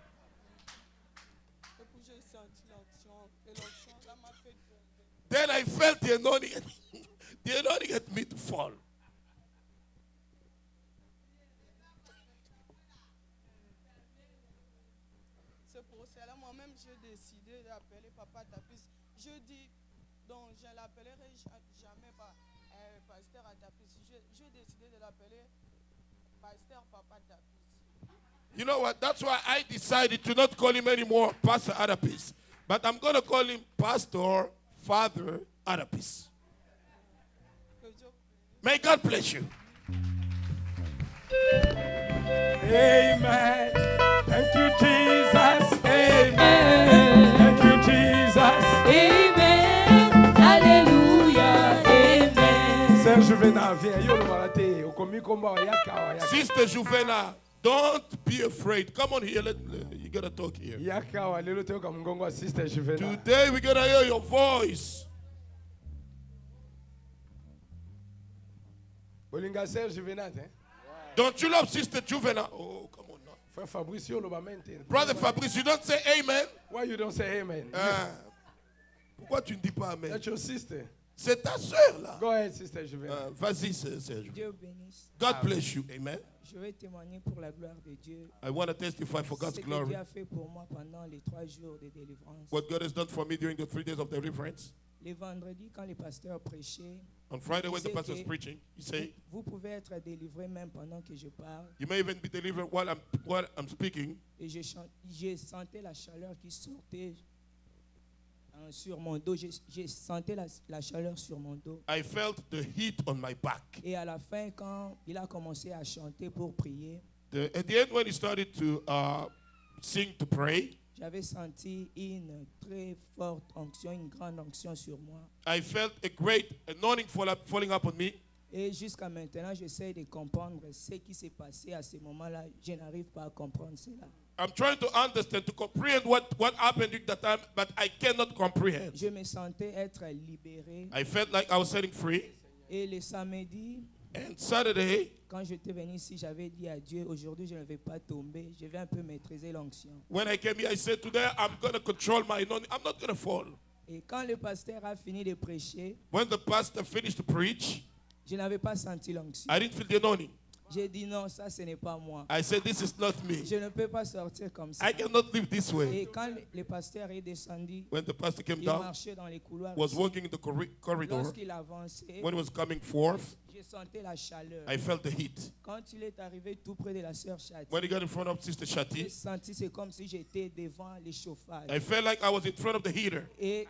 Et puis j'ai senti l'option, et l'option, là m'a fait tomber. Then I felt the anointing, the anointing at me to fall. pour cela, moi-même, j'ai décidé d'appeler Papa Tapis. Je dis, donc je ne l'appellerai jamais Pasteur Tapis. J'ai décidé de l'appeler Pasteur Papa Tapis. You know what? That's why I decided to not call him anymore Pastor Adapis. But I'm going to call him Pastor Father Adapis. May God bless you. Amen. Thank you, Jesus. Amen. Thank you, Jesus. Amen. Alléluia. Amen. Sœur Juvena, viens. Yo le malade. Okomi komba yaka. Sister Juvena, don't be afraid. Come on here. You got to talk here. Yaka lelo te kamngongo Sister Juvena. Today we're going to hear your voice. Olinga Sœur Juvena, hein? Don't you love Sister Juvena? Oh, come on now. Frère Fabrice, yo le bamente. Brother Fabrice, you don't say amen? Why you don't say amen? Pourquoi tu ne dis pas amen? That's your sister. C'est ta soeur là. Go ahead, Sister Juvena. Vas-y, Serge. Dieu bénisse. God bless you. Amen. Je vais témoigner pour la gloire de Dieu. I want to testify for God's Ce que glory. Dieu a fait pour moi pendant les 3 jours de délivrance. What God has done for me during the 3 days of deliverance. Les vendredis, quand les pasteurs prêchaient, On Friday when the Say pastor is que- preaching, he say, vous pouvez être délivré même pendant que je parle. you may even be delivered while I'm speaking. Et j'ai senti la chaleur qui sortait sur mon dos. J'ai senti la chaleur sur mon dos. I felt the heat on my back. Et à la fin, quand il a commencé à chanter pour prier, At the end when he started to sing to pray, j'avais senti une très forte onction, une grande onction sur moi. I felt a great anointing falling up on me. Et jusqu'à maintenant, j'essaie de comprendre ce qui s'est passé à ce moment-là. Je n'arrive pas à comprendre cela. I'm trying to understand, to comprehend what happened during that time, but I cannot comprehend. Je me sentais être libéré. I felt like I was setting free. Et le samedi, And Saturday, quand j'étais venu ici, j'avais dit à Dieu, aujourd'hui, je ne vais pas tomber. Je vais un peu maîtriser l'onction. when I came here, I said, today I'm going to control my anointing. I'm not going to fall. Et quand le pasteur a fini de prêcher, When the pastor finished to preach, je n'avais pas senti l'onction. I didn't feel the anointing. J'ai dit non, ça ce n'est pas moi. I said, this is not me. Je ne peux pas sortir comme ça. I cannot live this way. Et quand le pasteur est descendu, When the pastor came il down, marchait dans les couloirs. was ici. walking in the corridor, Lorsqu'il avançait, when he was coming forth, je sentais la chaleur. I felt the heat. Quand il est arrivé tout près de la sœur Chati, When he got in front of Sister j'ai Shati, senti c'est comme si j'étais devant les chauffages. I felt like I was in front of the heater. Et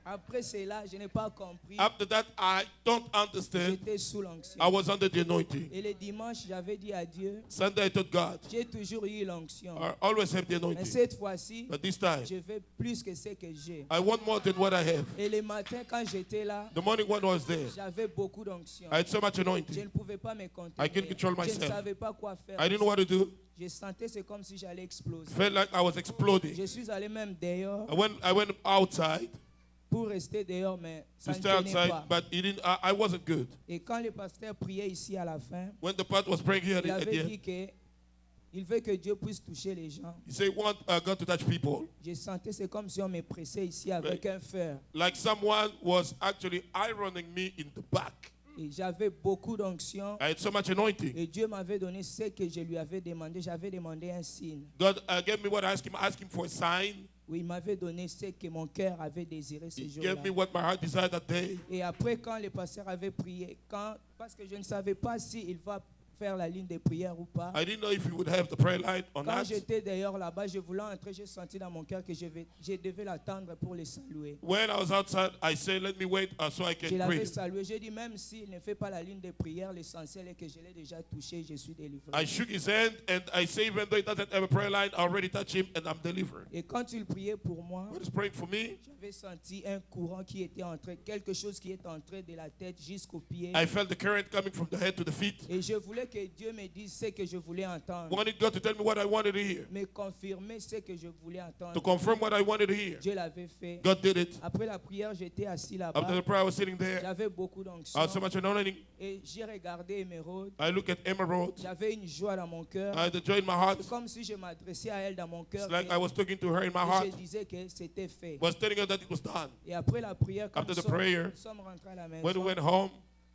après cela, je n'ai pas compris. After that, I don't understand. J'étais sous l'onction. I was under the anointing. Et le dimanche, j'avais dit à Dieu, Sunday, I told God, j'ai toujours eu l'onction. I always have the Mais anointing. cette fois-ci, But this time, je veux plus que ce que j'ai. I want more than what I have. Et le matin, quand j'étais là, The morning when I was there, j'avais beaucoup d'onction. I had so much Je ne anointing. pouvais pas me I contenir. couldn't control Je ne myself. savais pas quoi faire. I didn't know what to do. Je sentais c'est comme si j'allais exploser. Felt like I was exploding. Je suis allé même dehors I went outside pour rester dehors, mais ça to ne stay tenait outside, pas. but I wasn't good. Et quand le pasteur priait ici à la fin, When the pastor was praying here il at the avait end, dit que il veut que Dieu puisse toucher les gens. he said, want God to touch people. Je sentais c'est comme si on me pressait ici avec un fer. Like someone was actually ironing me in the back. Et j'avais beaucoup d'onction. I had so much anointing. Et Dieu m'avait donné ce que je lui avais demandé. J'avais demandé un signe. God gave me what I asked him for a sign. Oui, il m'avait donné ce que mon cœur avait désiré ce He jour-là. gave me what my heart desired that day. Et après, quand le pasteur avait prié, parce que je ne savais pas s'il va faire la ligne de prière ou pas. I didn't know if he would have the prayer line or Quand not. j'étais d'ailleurs là-bas, je voulais entrer, j'ai senti dans mon cœur que je devais l'attendre pour le saluer. When I was outside, I said, let me wait so I Je can l'avais pray. salué. J'ai dit, même s'il ne fait pas la ligne de prière, l'essentiel est que je l'ai déjà touché, je suis délivré. I shook his hand and I say, even though he doesn't have a prayer line, I already touched him and I'm delivered. Et quand il priait pour moi, When he's praying for me, j'avais senti un courant qui était entré, quelque chose qui est entré de la tête jusqu'aux pieds. I felt the current coming from the head to the feet. Et je voulais que Dieu me dise ce que je voulais entendre. Wanted God to tell me what I wanted to hear. Me confirmer ce que je voulais entendre. To confirm what I wanted to hear. Dieu l'avait fait. God did it. Après la prière, j'étais assis After là-bas. the prayer, I was sitting there. J'avais beaucoup I d'onction. had so much anointing. Et j'ai regardé Émeraude. I look at Emerald. J'avais une joie dans mon cœur. I had the joy in my heart. C'est comme si je m'adressais à elle dans mon cœur. It's like et- I was talking to her in my et heart. je disais que c'était fait. Was telling her that it was done. Et après la prière, quand After nous the prayer, sommes rentrés à la maison, When we went home,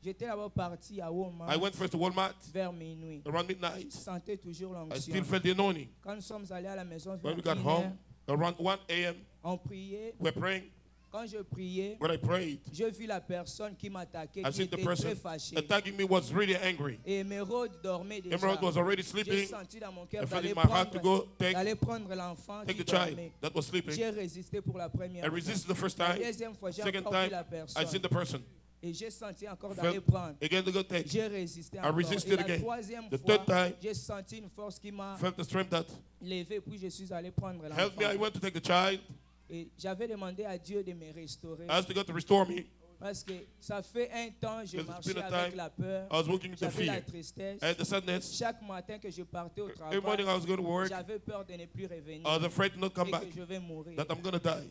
J'étais d'abord parti à Walmart I went first to Walmart vers minuit. around Je midnight. sentais toujours I l'onction. still felt the anointing. Quand nous sommes allés à la maison vers When we got 1 home, heure, around 1 a.m., on priait. we're praying. Quand je priais, When I prayed, je vis la personne qui m'attaquait, I qui seen the était person très fâchée. attacking me was really angry. Et Émeraude dormait déjà. Emerald was already J'ai sleeping. senti dans mon cœur I felt d'aller in my heart to go prendre l'enfant take qui the child dormait. that was sleeping. J'ai résisté pour la première I fois. resisted the first La time. deuxième fois, j'ai Second encore vu time, la I personne. seen the person. Et j'ai senti encore d'aller Felt prendre. again to go take. J'ai résisté I encore. resisted Et la again. troisième The fois, third time, j'ai senti une force qui m'a felt the strength that levé, puis je suis allé prendre helped me. I l'enfant. went to take the child. Et j'avais demandé à Dieu de me restaurer. I asked God to restore me. Parce que ça fait un temps, je Because it's been marchais a avec time la peur. I was walking in the J'avais la fear tristesse. and the sadness. Chaque matin que je partais au Every morning I travail, was going to work. j'avais peur de ne plus revenir. I was afraid to not come Et back, que je vais mourir. that I'm going to die.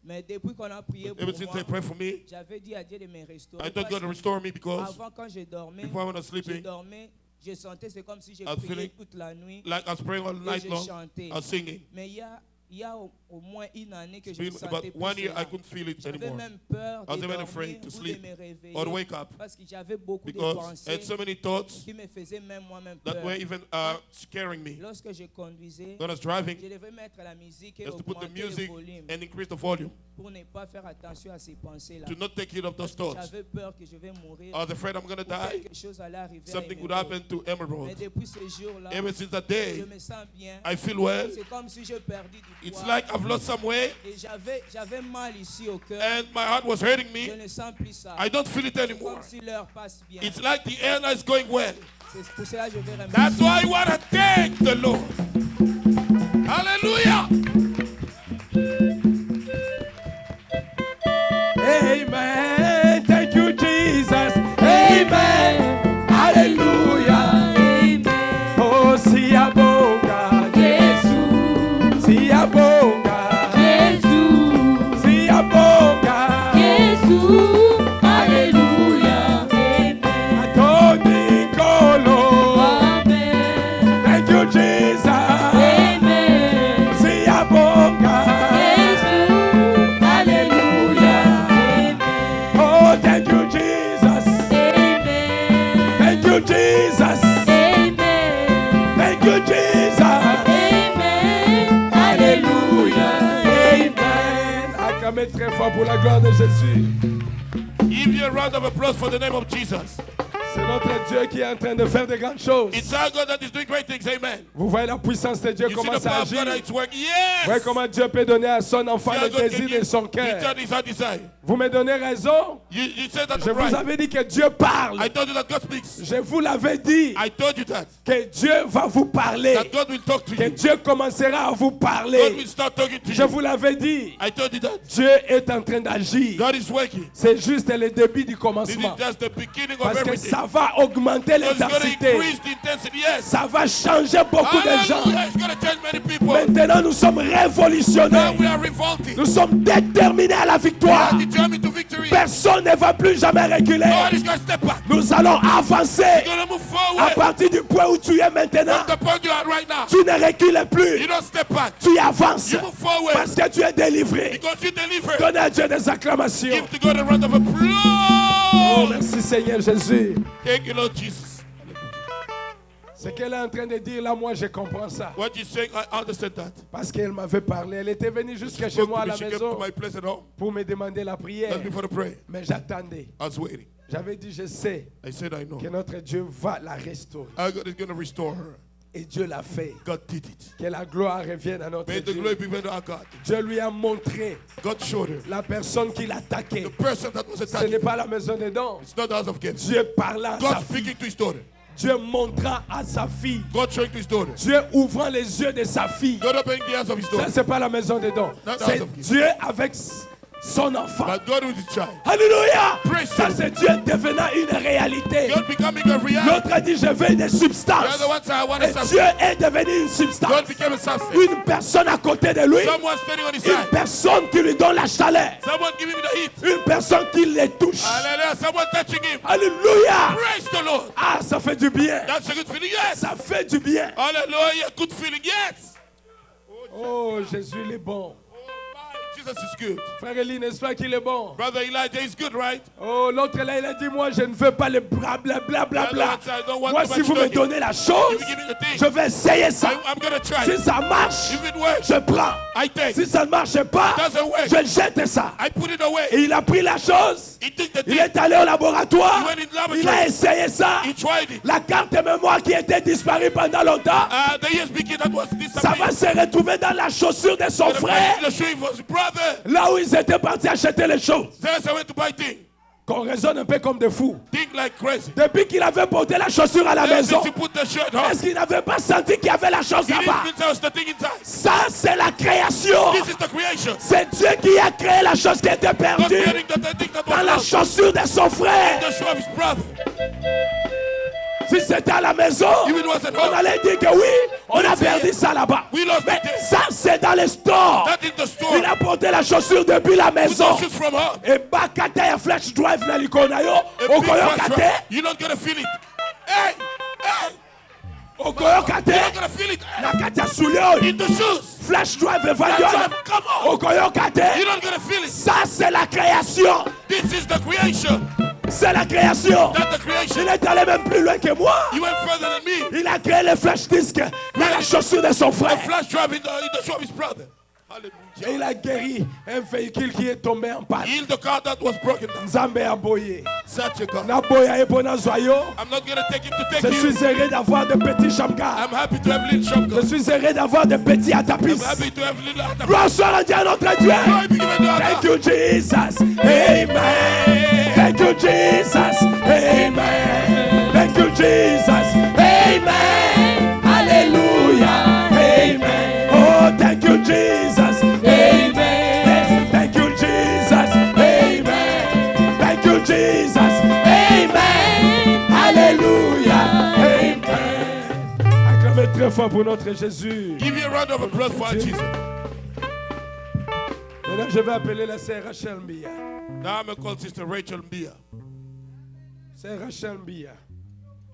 Mais depuis qu'on a prié pour Ever since they moi, prayed for me, j'avais dit à Dieu de me restaurer. I thought God to restore me because Avant, quand je dormais, before I was sleeping, je sentais, c'est comme si je I was priais feeling toute la nuit like I was praying all et night je long. chantais. I was singing. Mais il y a au moins une année que je It's ne been sentais about plus 1 year cela. I couldn't feel it J'avais anymore. même peur I was de even dormir afraid to ou sleep de me réveiller or to wake up parce que j'avais beaucoup de because I pensées had so many thoughts qui me faisaient même moi-même that peur. were even scaring me. Lorsque je conduisais, When I was driving, je devais mettre la musique et just to put the augmenter le music volume and increase the volume, pour ne pas faire attention à ces pensées-là. to not take heed of those thoughts. J'avais peur que je vais mourir. I was afraid I'm going to ou die. quelque chose allait arriver à Something would Émeraude. happen to Mais Emerald. depuis ce jour-là, Ever since that je day, me sens bien. I feel well. C'est comme si je perdis du It's poids. like I've lost some weight Et j'avais mal ici au cœur. and my heart was hurting Je me. ne sens plus ça. I don't feel it C'est anymore. comme si l'heure passe bien. It's like the air is going well. C'est pour cela que je vais remercier. That's why I want to thank the Lord. Hallelujah. Amen. Thank you, Jesus. Amen. Hallelujah. Amen. Oh, Siabonga. Jesus. Siabonga. Jesus. Siabonga. Jesus. Alléluia. Amen. Tony Colo. Amen. Thank you, Jesus. Amen. Siabonga. Jesus. Alléluia. Amen. Oh, thank you, Jesus. Amen. Thank you, Jesus. Amen. Thank you, Jesus. Amen. Alléluia. Amen. Acclamez très fort pour la gloire de Jésus. Give you a round of applause for the name of Jesus. C'est notre Dieu qui est en train de faire de grandes choses. It's our God that is doing great things. Amen. Vous voyez la puissance de Dieu, You see comment the ça power of agit. God at its work. Vous voyez Yes. comment Dieu peut donner à son enfant See le how God can désir de give son each cœur. child his heart desire. Vous me donnez raison. You said that Je vous right. avais dit que Dieu parle. I told you that God speaks. Je vous l'avais dit I told you that. que Dieu va vous parler. That God will talk to Que you. Dieu commencera à vous God parler. will start talking to Je you. vous l'avais dit. I told you that. Dieu est en train d'agir. God is working. C'est juste le début du This is commencement. just the beginning of Parce que everything. ça va augmenter God is going to l'intensité. increase the intensity. Yes. Ça va changer beaucoup de gens. Hallelujah. It's going to change many people. Maintenant, nous sommes révolutionnaires. Now we are revolting. Nous sommes déterminés à la We victoire. are determined to victory. Personne ne va plus jamais reculer. God is going to step back. Nous allons avancer. He's going to move À forward. partir du point où tu es maintenant, From the point you are right now. tu ne recules plus. You don't step back. Tu avances. You move forward. Parce que tu es délivré. Because you deliver. Donne à Dieu des acclamations. Give to God a round of Oh, applause. merci Seigneur Jésus. Thank you, Lord Jesus. Ce qu'elle est en train de dire là, moi je comprends ça. What you're saying, I understand that. Parce qu'elle m'avait parlé. Elle était venue jusqu'à She chez spoke moi à to me. la She came maison to my place at home. pour me demander la prière. Just before the prayer. Mais j'attendais. I was waiting. J'avais dit, je sais I said, I know. que notre Dieu va la restaurer. Our God is going to restore her. Et Dieu l'a fait. God did it. Que la gloire revienne à notre May the Dieu. glory be given to our God. Dieu lui a montré God showed her. la personne qui l'attaquait. The person that was Ce attacking. n'est pas la maison des dons. It's not the house of gifts. Dieu parla à sa God fille. speaking to his daughter. Dieu montra à sa fille. God showing to his daughter. Dieu ouvrant les yeux de sa fille. God opening the eyes of his Ça, daughter. c'est pas la maison des dons. Not the C'est house of gifts. Dieu avec son enfant. But God with his child. Alléluia. Praise Ça, God. c'est Dieu devenant une réalité. God becoming a reality. L'autre a dit, je veux une The substance. other one said, I want a Et Dieu substance. est devenu une substance. God became a substance. Une personne à côté de lui. Someone standing on his Une side. personne qui lui donne la chaleur. Someone giving him the heat. Une personne qui les touche. Hallelujah. Someone touching him. Alléluia. Praise the Lord. Ah, ça fait du bien. That's a good feeling. Yes. Ça fait du bien. Hallelujah. Good feeling. Yes. Oh, Jésus il est bon. Oh my. Jesus Jesus is good. Frère Eli, n'est-ce pas qu'il est bon? Brother Elijah is good, right? Oh, l'autre là, il a dit, moi, je ne veux pas le blablabla. I don't want Moi, too si much vous me talking. donnez la chose, If you give me the thing, je vais essayer ça. I'm going to try Si it. ça marche, If it works, je prends. I take. Si ça ne marche pas, Doesn't work, je jette ça. I put it away. Et il a pris la chose, He took the il thing. est allé au laboratoire, He went in the laboratory. il a essayé ça. He tried it. La carte de mémoire qui était disparue pendant longtemps, The USB key that was ça va disappeared. se retrouver dans la chaussure de son frère, The shoe was brother. là où ils étaient partis acheter les choses. There's I went to buy thing. Qu'on raisonne un peu comme des fous. Think like crazy. Depuis qu'il avait porté la chaussure à la maison, Since he put the shirt on, est-ce qu'il n'avait pas senti qu'il y avait la chose he là-bas? didn't tell us the thing inside. Ça, c'est la création. This is the creation. C'est Dieu qui a créé la chose qui était God perdue creating the thing that dans was la lost. chaussure de son frère. The shoe of his brother. Si c'était à la maison, If it was at on home, allait dire que oui, on a perdu ça là-bas. we lost Mais it. ça, c'est dans les stores. That in the store. Il a porté la chaussure depuis la Put maison. the shoes from home. Et bakata ya flash drive na likona yo. A big Okoyo flash kate. drive. You're not gonna feel it. Hey, hey. Okoyo You're kate. not gonna feel it. Na kata sulio. In the shoes. Flash drive Flash evangelion. drive, come on. Okoyo kate. You're not gonna feel it. Ça, c'est la création. This is the creation. C'est la création. That's the creation. Il est allé même plus loin que moi. You went further than me. Il a créé le flash disc dans la chaussure de son A frère. flash drive in the shoe of his brother. Et Hallelujah. il a guéri un véhicule qui est tombé en panne. Heal the car that was broken down. Nzambe a boyé. Such a God. Na boya epona zoyo. I'm not gonna take him to take Je you. suis heureux d'avoir de petits chamkas. I'm happy to have little Je shotgun. suis heureux d'avoir de petits atapis. I'm happy to have little other. Gloire soit rendue à notre Dieu. Glory be given to our Thank God. you, Jesus. Amen. Thank you, Jesus. Amen. Thank you, Jesus. Amen. Hallelujah. Amen. Oh, thank you, Jesus. Amen. Yes, thank you, Jesus. Amen. Thank you, Jesus. Amen. Hallelujah. Amen. Acclamez très fort pour notre Jésus. Give you a round of applause for our Jesus. Maintenant, je vais appeler la sœur Rachel Mbia. Now I'm gonna call Sister Rachel Mbia. Sœur Rachel Mbia.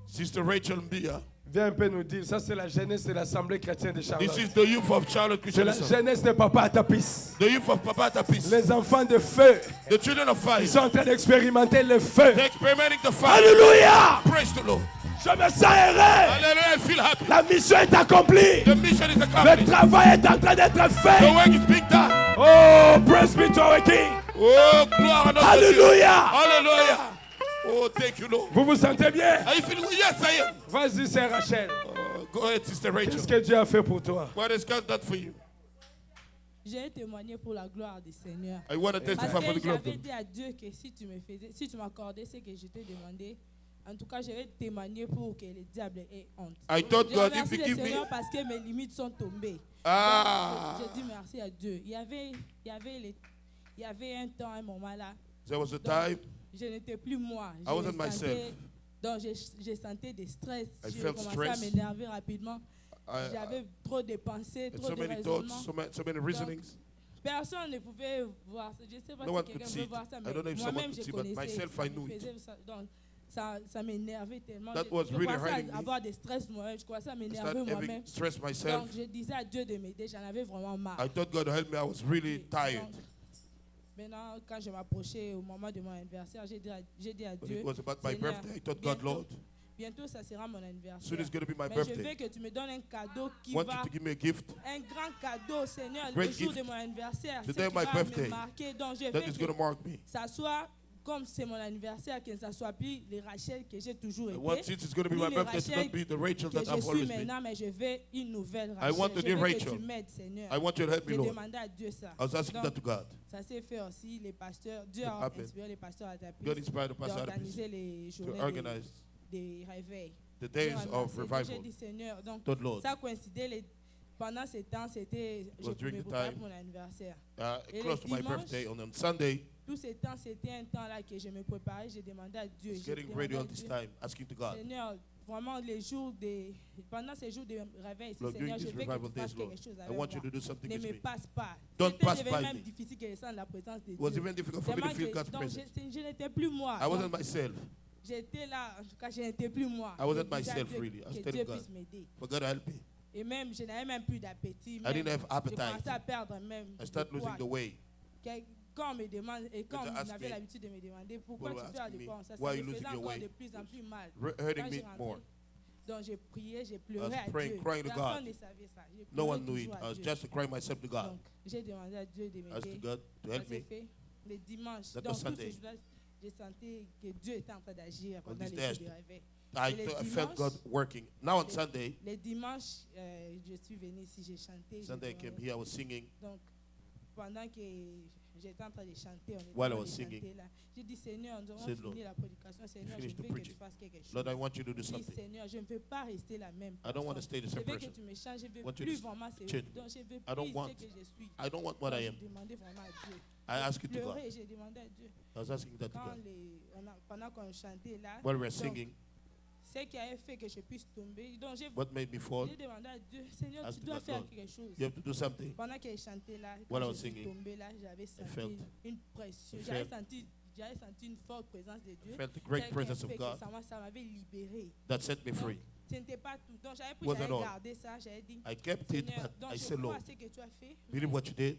Sister Rachel Mbia. Viens un peu nous dire, ça c'est la jeunesse de l'Assemblée chrétienne de This Charlotte. is the youth of Charlotte C'est Christian la Assembly. jeunesse de Papa Atapis. The youth of Papa Tapis. Les enfants de feu, The children of fire. ils sont en train d'expérimenter le feu. They're experimenting the fire. Alléluia! Praise the Lord. Je me sens heureux. Hallelujah. I feel happy. La mission est accomplie. The mission is Le accomplished. travail est en train d'être The fait. work is being done. Oh, praise be to our King. Oh, glory and honor to you. Alléluia! Hallelujah. Oh, thank you, Lord. Vous vous sentez bien? Are you feeling? Yes, I am. Vas-y, Sœur Rachel. Go ahead, Sister Rachel. Qu'est-ce que Dieu a fait pour toi? What has God done for you? J'ai témoigné pour la gloire du Seigneur. I want to testify Parce for the que glory of j'avais God. dit à Dieu que si tu m'accordais ce que je t'ai demandé, en tout cas, je vais témoigner pour que le diable ait honte. I told Je God, if remercie you le give me... Seigneur parce que mes limites sont tombées. Ah, J'ai dit merci à Dieu. Il y avait un temps, un moment là, there was a time je n'étais plus moi. I wasn't myself. Donc j'ai senti des stress. I J'ai felt commencé à stress. m'énerver rapidement. I- J'avais trop de pensées, and trop so de many thoughts, raisonnements. so many reasonings. Personne ne pouvait voir ça. Je ne sais pas No si one quelqu'un could peut see it. voir ça, I mais don't know if moi-même someone je could see, but connaissais. myself, ça I me knew it. faisait ça. Donc ça m'énervait tellement. That Je was really commençais hurting à me. avoir des stress moi-même. Je commençais à I m'énerver started having moi-même. stress myself. Donc je disais à Dieu de m'aider. J'en avais vraiment marre. I thought God would help me. I was really tired. Donc, maintenant, quand je m'approchais au moment de mon anniversaire, j'ai dit à When Dieu, it was about my Seigneur, birthday, I thought, God, Lord, bientôt ça sera mon soon anniversaire. it's going to be my Mais je birthday. veux que tu me donnes un cadeau qui I want va, you to give me a gift un grand cadeau, Seigneur, le Great jour gift. de mon anniversaire. The Ce day of qui my va birthday. me marquer. Donc je that veux is going to que mark me. ça soit comme c'est mon anniversaire, que ça soit plus les Rachel que j'ai toujours I want été. since it's going to be Ni my les birthday to Rachel not be the Rachel que that je I've suis always been. maintenant, mais je veux une nouvelle I Rachel. want a Je new veux que Rachel. tu m'aides, Seigneur. I want you to help me, J'ai Lord. demandé à Dieu ça. I was asking Donc, that to God. ça s'est fait aussi, les pasteurs. Dieu It a happened. inspiré les pasteurs à Tapis God inspired the pastor d'organiser les to journées organize des réveils. the days Dieu a of lancé. Donc, revival. j'ai dit, Seigneur, donc Thought, Lord, ça coïncidait pendant ces temps, c'était je Was during me the préparais time. pour mon anniversaire. close le to my dimanche, birthday on Sunday, Tous ces temps, c'était un temps là que je me préparais, j'ai demandé à Dieu. I was j'ai getting demandé ready à all this Dieu, time, asking to God, Seigneur, vraiment les jours pendant ces jours de réveil, Lord, Seigneur, during je these veux que revival tu fasses days, Lord, quelque chose I avec want you moi. to do something Ne with me me. passe pas. Don't C'était pass by même me. difficile que je sente la présence de It was Dieu. even difficult for me to Tellement feel que- God's donc, presence. je n'étais plus moi. I wasn't Donc, myself. j'étais là, en tout cas, je n'étais plus moi. I wasn't Je disais à myself, Dieu really. I was que telling Dieu God. puisse m'aider. For God to help me. Et même, je n'avais même plus d'appétit. I didn't have Je appetite. commençais à perdre même. I started du poids. losing the weight. Quand on me demande, et quand When they on ask avait me, l'habitude de me demander pourquoi when tu they fais à ask me, l'école, ça why are you me faisait losing your encore way? de plus en plus mal. Hurting Quand me j'ai rentré, more. donc j'ai prié, j'ai I pleuré was à praying, Dieu. crying to Personne God. ne savait ça. J'ai No pleuré one knew it. toujours I à was Dieu. just crying myself to God. Donc j'ai demandé à Dieu de I asked to m'aider. God to Ça help s'est me. fait les dimanches. That Donc was tous Sunday. ces jours-là, j'ai senti que Dieu était en train d'agir On pendant these les days, jours de réveil. I felt God working. Now on Sunday, Les dimanches, je suis venue ici, j'ai chanté. Sunday I j'ai came demandé. here, I was singing. Donc, pendant que j'étais en train de chanter, on était While I en train was de singing, chanter là. J'ai dit, Seigneur, nous avons said, Lord, fini la prédication. Seigneur, je finished the veux que tu preaching. fasses quelque chose. Lord, I want you to do J'ai dit, something. Seigneur, je ne veux pas rester la même I don't want to stay the Je same veux que person. tu me changes. Je ne veux Want you plus to vraiment change. Donc, je veux I don't plus want- ce que je suis. I don't want what I am. J'ai demandé vraiment à Dieu. I ask you to God. Pleurer, j'ai demandé à Dieu. I was asking that to Quand God. pendant qu'on chantait là, While we were donc, singing, ce qui avait fait que je puisse tomber. Donc, j'ai what made me fall? demandé à Dieu, Seigneur, Ask tu dois God, faire Lord, quelque chose. You have to do something. Pendant qu'elle chantait là, While I quand was je suis singing, tombée là, j'avais senti felt- une pression. I J'avais senti une forte présence de Dieu. I felt the great Celle qui presence a of fait que God ça m'avait libéré. that set me free. Ce n'était pas tout. Donc j'avais pris, Wasn't j'avais all. gardé ça, j'avais dit, I kept it, Seigneur, but donc I je said, crois Lord, à ce que tu as fait. believe what you did.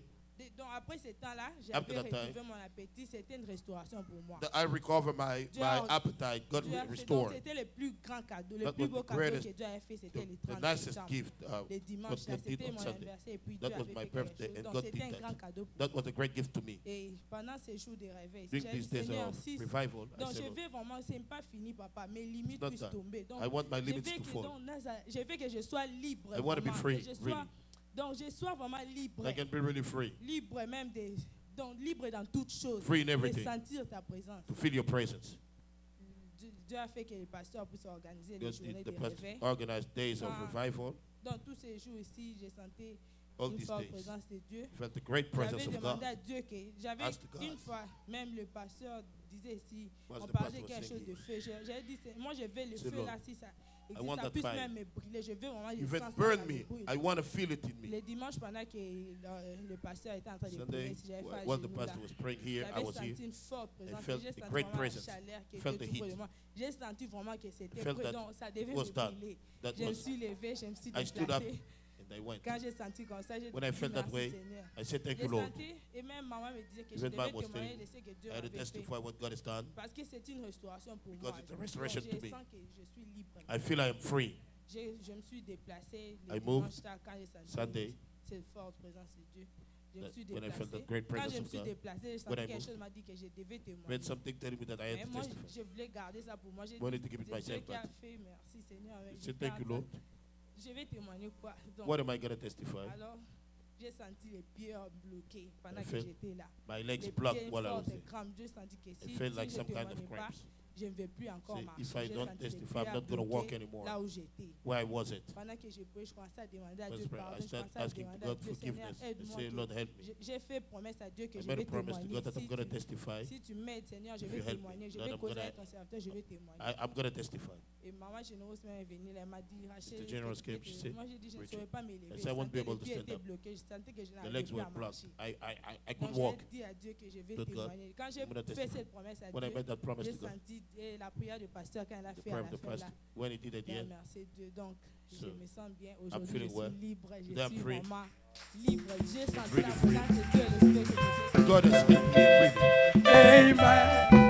Donc après ce temps-là, After j'avais that retrouvé mon appétit. C'était une restauration pour moi. That I recover my Dieu a- appetite. God Dieu a fait- donc, restored. C'était le plus grand cadeau, le That plus was beau the cadeau greatest- que Dieu avait fait, c'était le The 30 nicest septembre. gift Le dimanche, là, God did c'était on mon Sunday. anniversaire et puis That Dieu was avait my fait quelque birthday chose. and Donc God c'était did un that. grand cadeau pour That moi. was a great gift to me. Et pendant ces jours de réveil, During j'ai these dit, days Seigneur, of si revival, I donc said, je Lord, vais vraiment, c'est pas fini, papa. Mes limites not puissent done. tomber. Donc, I want my je limits veux to que, fall. donc, je veux que je sois libre. I want to be vraiment, free, que je sois- really. Donc, je sois vraiment libre. I can be really free. Libre même donc libre dans toutes choses. Free in Et everything. sentir ta présence. To feel your presence. Dieu a fait que les pasteurs puissent organiser les God journées did de the past réveil. organized days of Ah. revival. Dans tous ces jours ici, j'ai senti All une these forte days. présence de Dieu. Felt the great presence J'avais of demandé God. à Dieu que j'avais Asked God. une fois, même le pasteur disait ici, As on the parlait pastor was quelque saying chose de here. feu. J'ai dit, moi je veux le Say, feu Lord, là, si ça existe, want ça that puisse fire. même me brûler. Je veux vraiment, je If sens it ça burn dans me, le brûle. I want to feel it in me. Le dimanche, pendant que le pasteur était en train de Sunday, prier, si j'avais fait à while the genoux là, pastor was praying here, I j'avais was senti here. une forte présence. felt J'ai a senti great vraiment presence. la chaleur qui Felt était the tout près heat. de moi. J'ai senti vraiment que c'était Felt près, that donc ça devait was me done. brûler. That Je me was, suis levée, je me suis I stood up déplacée. and I went. Quand j'ai senti comme ça, j'ai dit When I felt that merci way, Seigneur. I said, thank J'ai you, Lord. senti, et même maman me disait que je Even devais mom was témoigner telling de ce que Dieu I had to avait fait. testify what God has done. Parce que c'est une restauration pour Because moi. it's a restoration Donc, to je me. sens que je suis libre. I feel I am free. Je me suis déplacée I le moved dimanche tard quand j'ai senti Sunday. cette forte présence de Dieu. Je me That suis when I felt déplacée. that great Quand presence je me of suis God, déplacée, j'ai when senti I quelque moved, chose m'a dit que je devais témoigner. read something telling me that I Mais had to moi, testify. je voulais garder ça pour moi. J'ai Wanted dit, to keep it Dieu myself, qui a but fait, merci Seigneur. I Je said, thank you, garde Lord. ça. Je vais témoigner quoi? Donc, What am I going to testify? alors, j'ai senti les pieds bloqués pendant I que felt j'étais là. My Les legs pieds blocked while I was fortes, there. crampes. J'ai senti que I si felt je like ne some kind of témoignais pas, cramps. je ne vais plus encore Say, marcher. if I J'ai don't senti les testify, pieds I'm not going to walk bloqués anymore. là où j'étais. Where I wasn't. Pendant que j'ai prié, je commençais à demander à I was Dieu praying. pardon. I Je started commençais à asking demander à God Dieu, Seigneur, forgiveness. I aide-moi. say, Lord, help me. J'ai fait promesse à Dieu que I je made vais a promise to témoigner. God that I'm going to Si testify. tu m'aides, Seigneur, je If vais you help me, témoigner. Je then vais I'm causer gonna- avec ton serviteur, je vais témoigner. I'm going to testify. Et maman généreuse m'est venue, elle m'a dit, Rachel, Sister Generous came, she said, moi j'ai dit, je ne Richard, saurais pas m'élever. I said, I won't be Je sentais able les to pieds stand étaient up. bloqués, je sentais que je The n'arrivais legs plus à were blocked. marcher. I Donc couldn't walk. j'ai dit à Dieu que je vais Told God, témoigner. Quand j'ai I'm gonna fait testify. cette promesse à When I Dieu, made that promise j'ai to God, senti la prière du pasteur quand elle a the fait prayer à of la the fin là. pastor, when he did at the Bien, end, merci Dieu. Donc, So, je me sens bien. Aujourd'hui, je feeling suis well. libre. Je Today I'm suis free. vraiment libre. J'ai senti Really la free. présence de Dieu et le fait que j'étais. God has helped me with it. Amen.